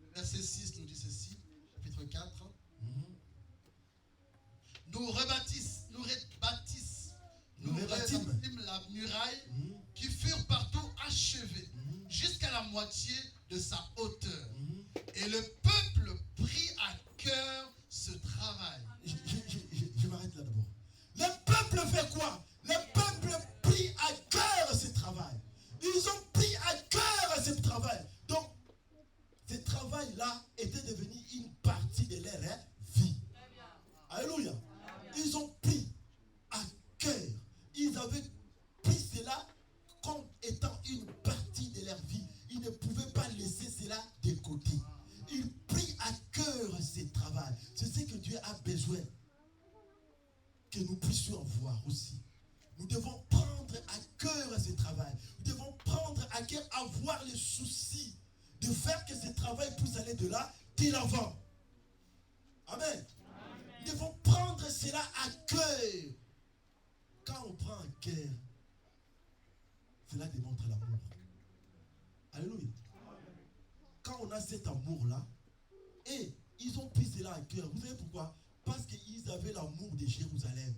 Le verset 6 nous dit ceci, chapitre 4. Nous rebâtîmes la muraille qui furent partout achevées jusqu'à la moitié de sa hauteur. Et le peuple prit à cœur ce travail. Je m'arrête là d'abord. Le peuple fait quoi? Le peuple prit à cœur ce travail. Ils ont pris à cœur ce travail. Donc, ce travail-là était devenu une partie de leur vie. Alléluia. Ils ont pris à cœur. Ils avaient pris cela comme étant une partie de leur vie. Ils ne pouvaient pas laisser cela de côté. Ils prient à cœur ce travail. C'est ce que Dieu a besoin que nous puissions voir aussi. Nous devons prendre à cœur ce travail. Nous devons prendre à cœur avoir le souci de faire que ce travail puisse aller de là de l'avant. Amen. Nous devons prendre cela à cœur. Quand on prend à cœur, cela démontre l'amour. Alléluia. Quand on a cet amour-là, et ils ont pris cela à cœur. Vous savez pourquoi? Parce qu'ils avaient l'amour de Jérusalem.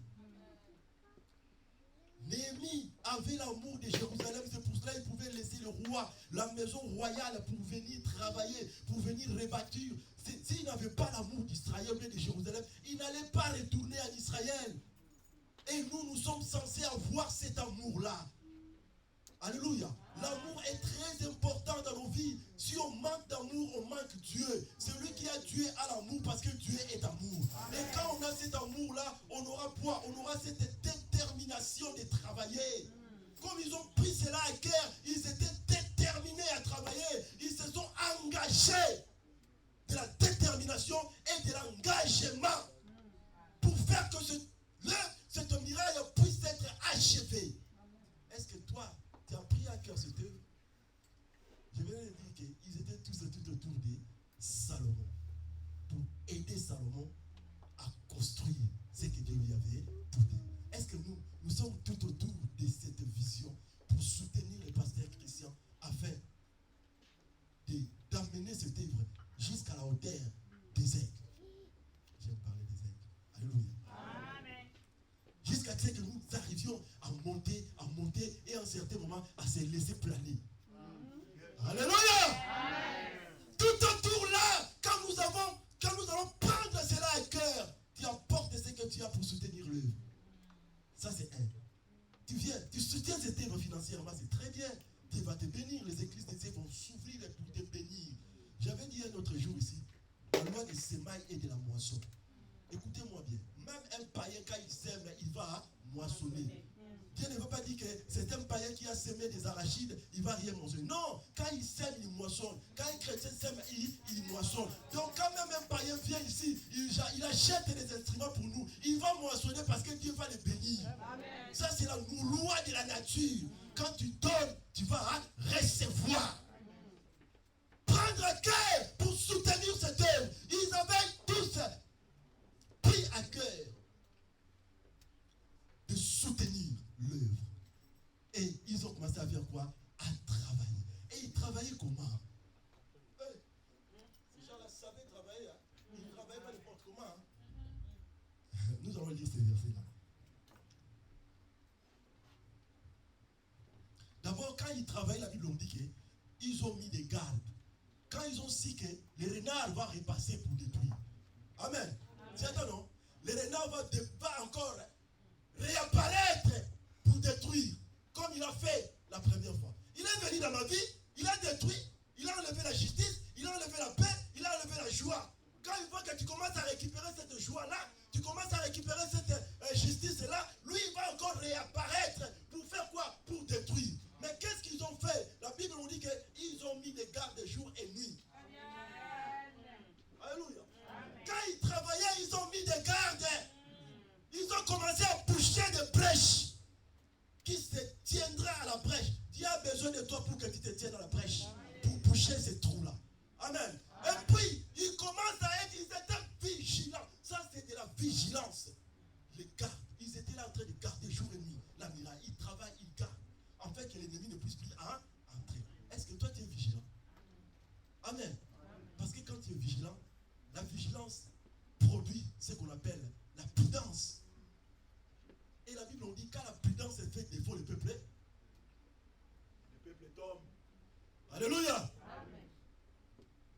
Néhémie avait l'amour de Jérusalem. C'est pour cela qu'il pouvait laisser le roi, la maison royale, pour venir travailler, pour venir rebâtir. S'il n'avait pas l'amour d'Israël ou de Jérusalem, il n'allait pas retourner en Israël. Et nous sommes censés avoir cet amour-là. Alléluia. L'amour est très important dans nos vies. Si on manque d'amour, on manque Dieu. Celui qui a Dieu a l'amour parce que Dieu est amour. Et quand on a cet amour-là, on aura quoi? On aura cette détermination de travailler. Comme ils ont pris cela à cœur, ils étaient déterminés à travailler. Ils se sont engagés de la détermination et de l'engagement pour faire que cette muraille puisse être achevée. Est-ce que toi, tu as pris à cœur cette œuvre? Je viens de dire qu'ils étaient tous tout autour de Salomon pour aider Salomon à construire ce que Dieu lui avait donné. Est-ce que nous sommes tout autour de cette vision hauteur des aigles. J'aime parler des aigles. Alléluia. Amen. Jusqu'à ce que nous arrivions à monter, et à un certain moment, à se laisser planer. Alléluia. Tout autour là, quand nous allons prendre cela à cœur, tu apportes ce que tu as pour soutenir l'œuvre. Ça c'est un. Tu viens, tu soutiens cette œuvre financièrement, c'est très bien. Dieu va te bénir, les églises de Dieu vont s'ouvrir pour te bénir. J'avais dit un autre jour ici, la loi des semailles et de la moisson. Écoutez-moi bien, même un païen quand il sème, il va moissonner. Dieu ne veut pas dire que c'est un païen qui a semé des arachides, il ne va rien moissonner. Non, quand il sème, il moissonne. Quand un chrétien sème, il moissonne. Donc quand même un païen vient ici, il achète des instruments pour nous, il va moissonner parce que Dieu va les bénir. Amen. Ça c'est la loi de la nature. Quand tu donnes, tu vas recevoir. Prendre à cœur pour soutenir cette œuvre. Ils avaient tous pris à cœur de soutenir l'œuvre. Et ils ont commencé à faire quoi? À travailler. Et ils travaillaient comment? Ces gens-là savaient travailler. Hein? Ils ne travaillaient pas n'importe comment. Hein? Nous allons lire ces versets-là. D'abord, quand ils travaillaient, la Bible dit qu'ils ont mis des gardes. Quand ils ont su que les renards vont repasser pour détruire. Amen. C'est ça, non? Les renards vont encore réapparaître pour détruire, comme il a fait la première fois. Il est venu dans ma vie, il a détruit, il a enlevé la justice, il a enlevé la paix, il a enlevé la joie. Quand il voit que tu commences à récupérer cette joie-là, tu commences à récupérer cette justice-là, lui il va encore réapparaître pour faire quoi? Pour détruire. Mais qu'est-ce qu'ils ont fait? La Bible nous dit qu'ils ont mis des gardes jour et nuit. Alléluia. Quand ils travaillaient, ils ont mis des gardes. Ils ont commencé à boucher des brèches. Qui se tiendra à la brèche? Dieu a besoin de toi pour que tu te tiennes à la brèche. Pour boucher ces trous-là. Amen. Et puis, ils commencent à être, ils étaient vigilants. Ça, c'est de la vigilance. Les gardes, ils étaient là en train de garder jour et nuit la muraille. Ils travaillent, ils gardent. En fait, que l'ennemi ne puisse plus entrer. Est-ce que toi, tu es vigilant? Amen. Parce que quand tu es vigilant, la vigilance produit ce qu'on appelle la prudence. Et la Bible nous dit quand la prudence est faite défaut, le peuple tombe. Alléluia. Amen.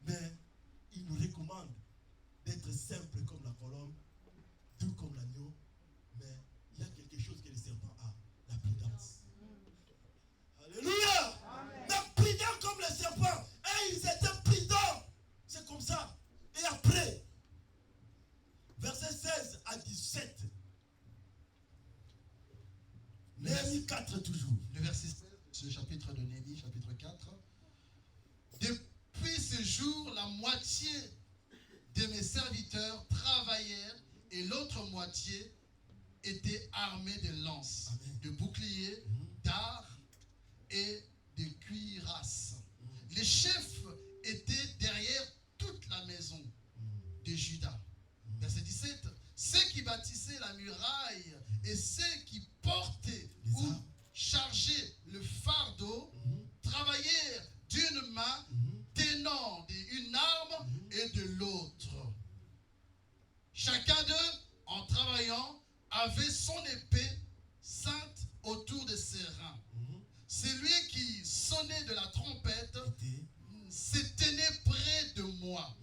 Mais il nous recommande d'être simple comme la colombe, doux comme l'agneau. Mais il y a quelque chose que le serpent a, la prudence. Alléluia. Amen. Mais prudent comme le serpent. Et ils étaient prudents. C'est comme ça. Et après, verset 16 à 17. Néhémie 4 toujours. Le verset 16, ce chapitre de Néhémie, chapitre 4. Depuis ce jour, la moitié de mes serviteurs travaillèrent et l'autre moitié était armée de lances, de boucliers, d'arcs et de cuirasses. Les chefs étaient derrière toute la maison de Juda. Verset 17. Ceux qui bâtissaient la muraille et ceux qui portaient ou chargeaient le fardeau travaillèrent d'une main tenant une arme et de l'autre. Chacun d'eux, en travaillant, avait son épée ceinte autour de ses reins. Celui qui sonnait de la trompette se tenait près de moi.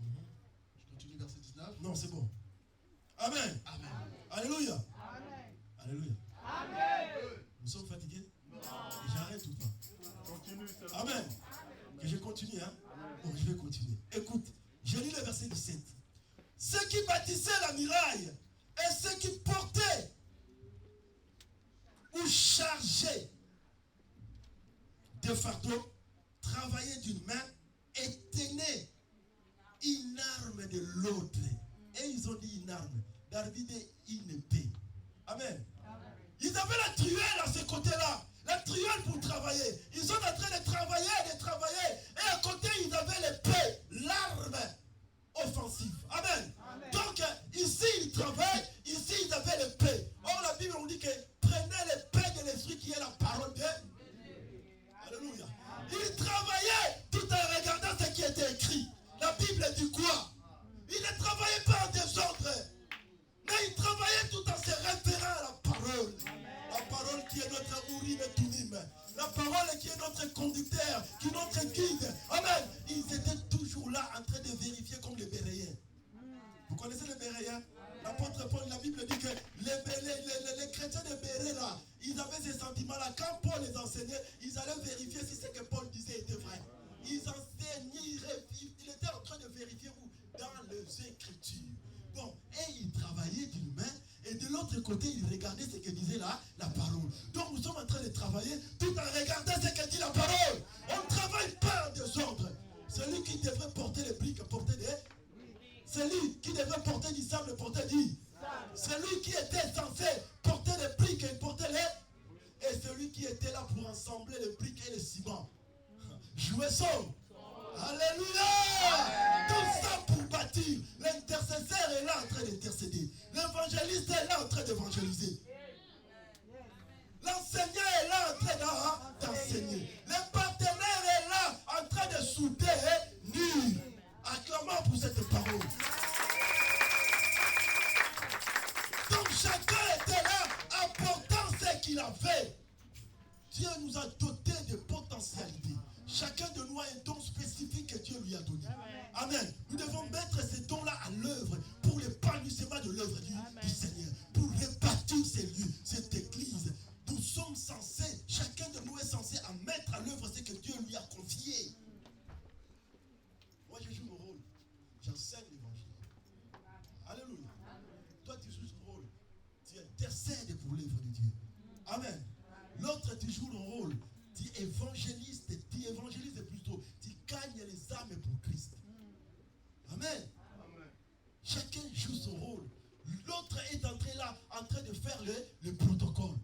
Je continue verset 19. Non, c'est bon. Amen. Amen. Alléluia. Amen. Alléluia. Amen. Nous sommes fatigués? J'arrête ou pas? Continue seulement. Amen. Que je continue, hein? Bon, je vais continuer. Écoute, je lis le verset 17. Ceux qui bâtissaient la muraille et ceux qui portaient ou chargeaient de fardeaux travaillaient d'une main et tenaient une arme de l'autre. Et ils ont dit une arme. David dit une épée. Amen. Ils avaient la truelle à ce côté-là. La truelle pour travailler. Ils sont en train de travailler. Et à côté, ils avaient l'épée, l'arme offensive. Amen. Donc, ici, ils travaillent. Ici, ils avaient l'épée. Or, la Bible nous dit que prenez l'épée de l'esprit qui est la parole de Dieu. Alléluia. Ils travaillaient tout en regardant ce qui était écrit. La Bible dit quoi? notre Urim et Tumim. La parole qui est notre conducteur, qui est notre guide. Amen. Ils étaient toujours là en train de vérifier comme les Béréens. Vous connaissez les Béréens? L'apôtre Paul, la Bible dit que les chrétiens de Béré là, ils avaient ces sentiments-là. Quand Paul les enseignait, ils allaient vérifier si ce que Paul disait était vrai. Ils enseignaient, il était en train de vérifier où? Dans les Écritures. Bon, et ils travaillaient d'une main, et de l'autre côté, ils regardaient ce que disait la parole. Donc nous sommes en train de travailler tout en regardant ce que dit la parole. On ne travaille pas en désordre. Celui qui devrait porter les briques, porter des... Celui qui devrait porter du sable, porter du... Celui qui était censé porter les briques, il portait les... Et celui qui était là pour ensembler les briques et les ciments. Jouissons. Alléluia. Tout ça pour bâtir. L'intercesseur est là en train d'intercéder. L'évangéliste est là en train d'évangéliser. L'enseignant est là en train d'enseigner. Le partenaire est là en train de souder et nuire. Acclamons pour cette parole. Donc chacun était là apportant ce qu'il avait. Dieu nous a dotés de potentialités. Chacun de nous a un don spécifique que Dieu lui a donné. Amen. Nous devons mettre ces dons-là à l'œuvre pour l'épanouissement de l'œuvre du Seigneur. Pour rebâtir ces lieux, cette église. Nous sommes censés, chacun de nous est censé à mettre à l'œuvre ce que Dieu lui a confié. Moi, je joue mon rôle. J'enseigne l'évangile. Alléluia. Toi, tu joues ton rôle. Tu intercèdes pour l'œuvre de Dieu. Amen. L'autre, tu joues ton rôle. Tu évangélises plutôt. Tu gagnes les âmes pour Christ. Amen. Chacun joue son rôle. L'autre est en train de faire le protocole.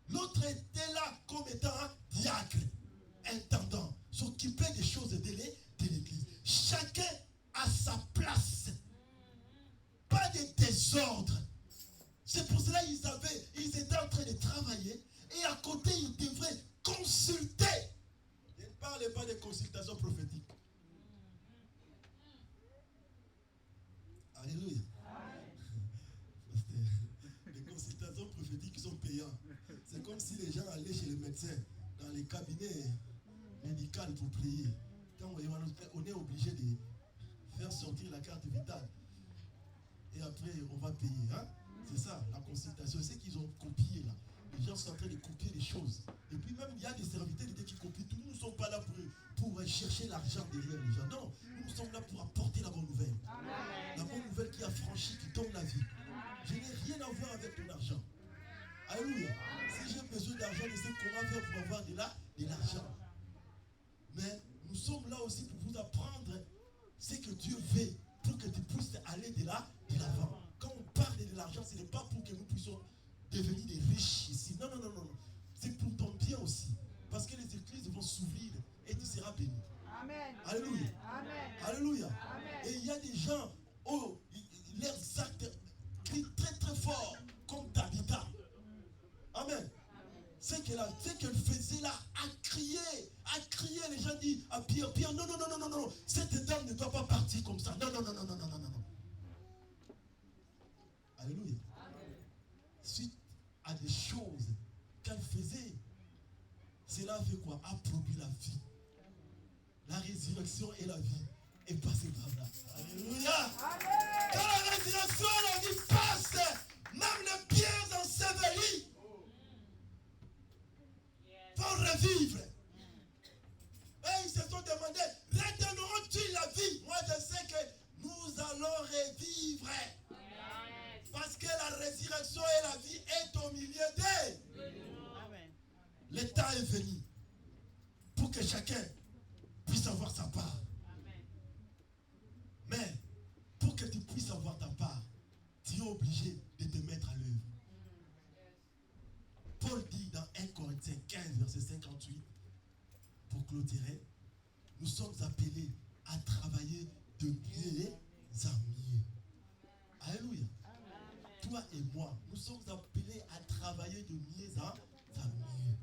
L'autre était là comme étant un diacre, intendant, s'occuper des choses de l'église. Chacun a sa place. Pas de désordre. C'est pour cela qu'ils étaient en train de travailler et à côté ils devraient consulter. Je ne parle pas de consultation prophétique. Alléluia. Les consultations prophétiques sont payantes. C'est comme si les gens allaient chez le médecin dans les cabinets médicaux pour prier. Quand on est obligé de faire sortir la carte vitale. Et après, on va payer. Hein? C'est ça, la consultation. C'est qu'ils ont copié là. Les gens sont en train de copier les choses. Et puis même, il y a des serviteurs qui copient tout. Nous ne sommes pas là pour chercher l'argent derrière les gens. Non, nous sommes là pour apporter la bonne nouvelle. Amen. La bonne nouvelle qui a franchi, qui donne la vie. Je n'ai rien à voir avec ton argent. Alléluia. Si j'ai besoin d'argent, je sais comment faire pour avoir de l'argent. Mais nous sommes là aussi pour vous apprendre ce que Dieu veut pour que tu puisses aller de l'avant. Quand on parle de l'argent, ce n'est pas pour que nous puissions devenir des riches ici. Non. C'est pour ton bien aussi. Parce que les églises vont s'ouvrir et tu seras béni. Amen. Alléluia. Amen. Alléluia. Amen. Et il y a des gens, leurs actes crient très très fort, comme Tabitha. Amen. Ce qu'elle faisait là, à crier, les gens disent à Pierre, non, cette dame ne doit pas partir comme ça. Non. Alléluia. Suite à des choses qu'elle faisait, cela a fait quoi? A produit la vie. La résurrection et la vie est passée par là. Alléluia. Amen. Quand la résurrection et la vie passent, même les pierres ensevelies vont revivre. Et ils se sont demandé, redonnerons-tu la vie? Moi je sais que nous allons revivre. Parce que la résurrection et la vie est au milieu d'eux. Le temps est venu pour que chacun puisse avoir sa part. Mais pour que tu puisses avoir ta part, tu es obligé de te mettre à l'œuvre. Paul dit dans 1 Corinthiens 15, verset 58, pour clôturer, nous sommes appelés à travailler de mieux en mieux. Alléluia. Toi et moi, nous sommes appelés à travailler de mieux en mieux.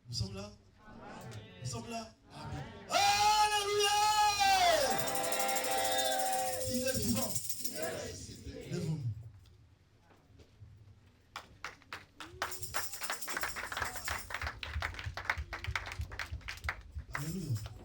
Nous sommes là? Amen. Nous sommes là? Amen. Alléluia! Il est vivant. Lève-nous. Alléluia.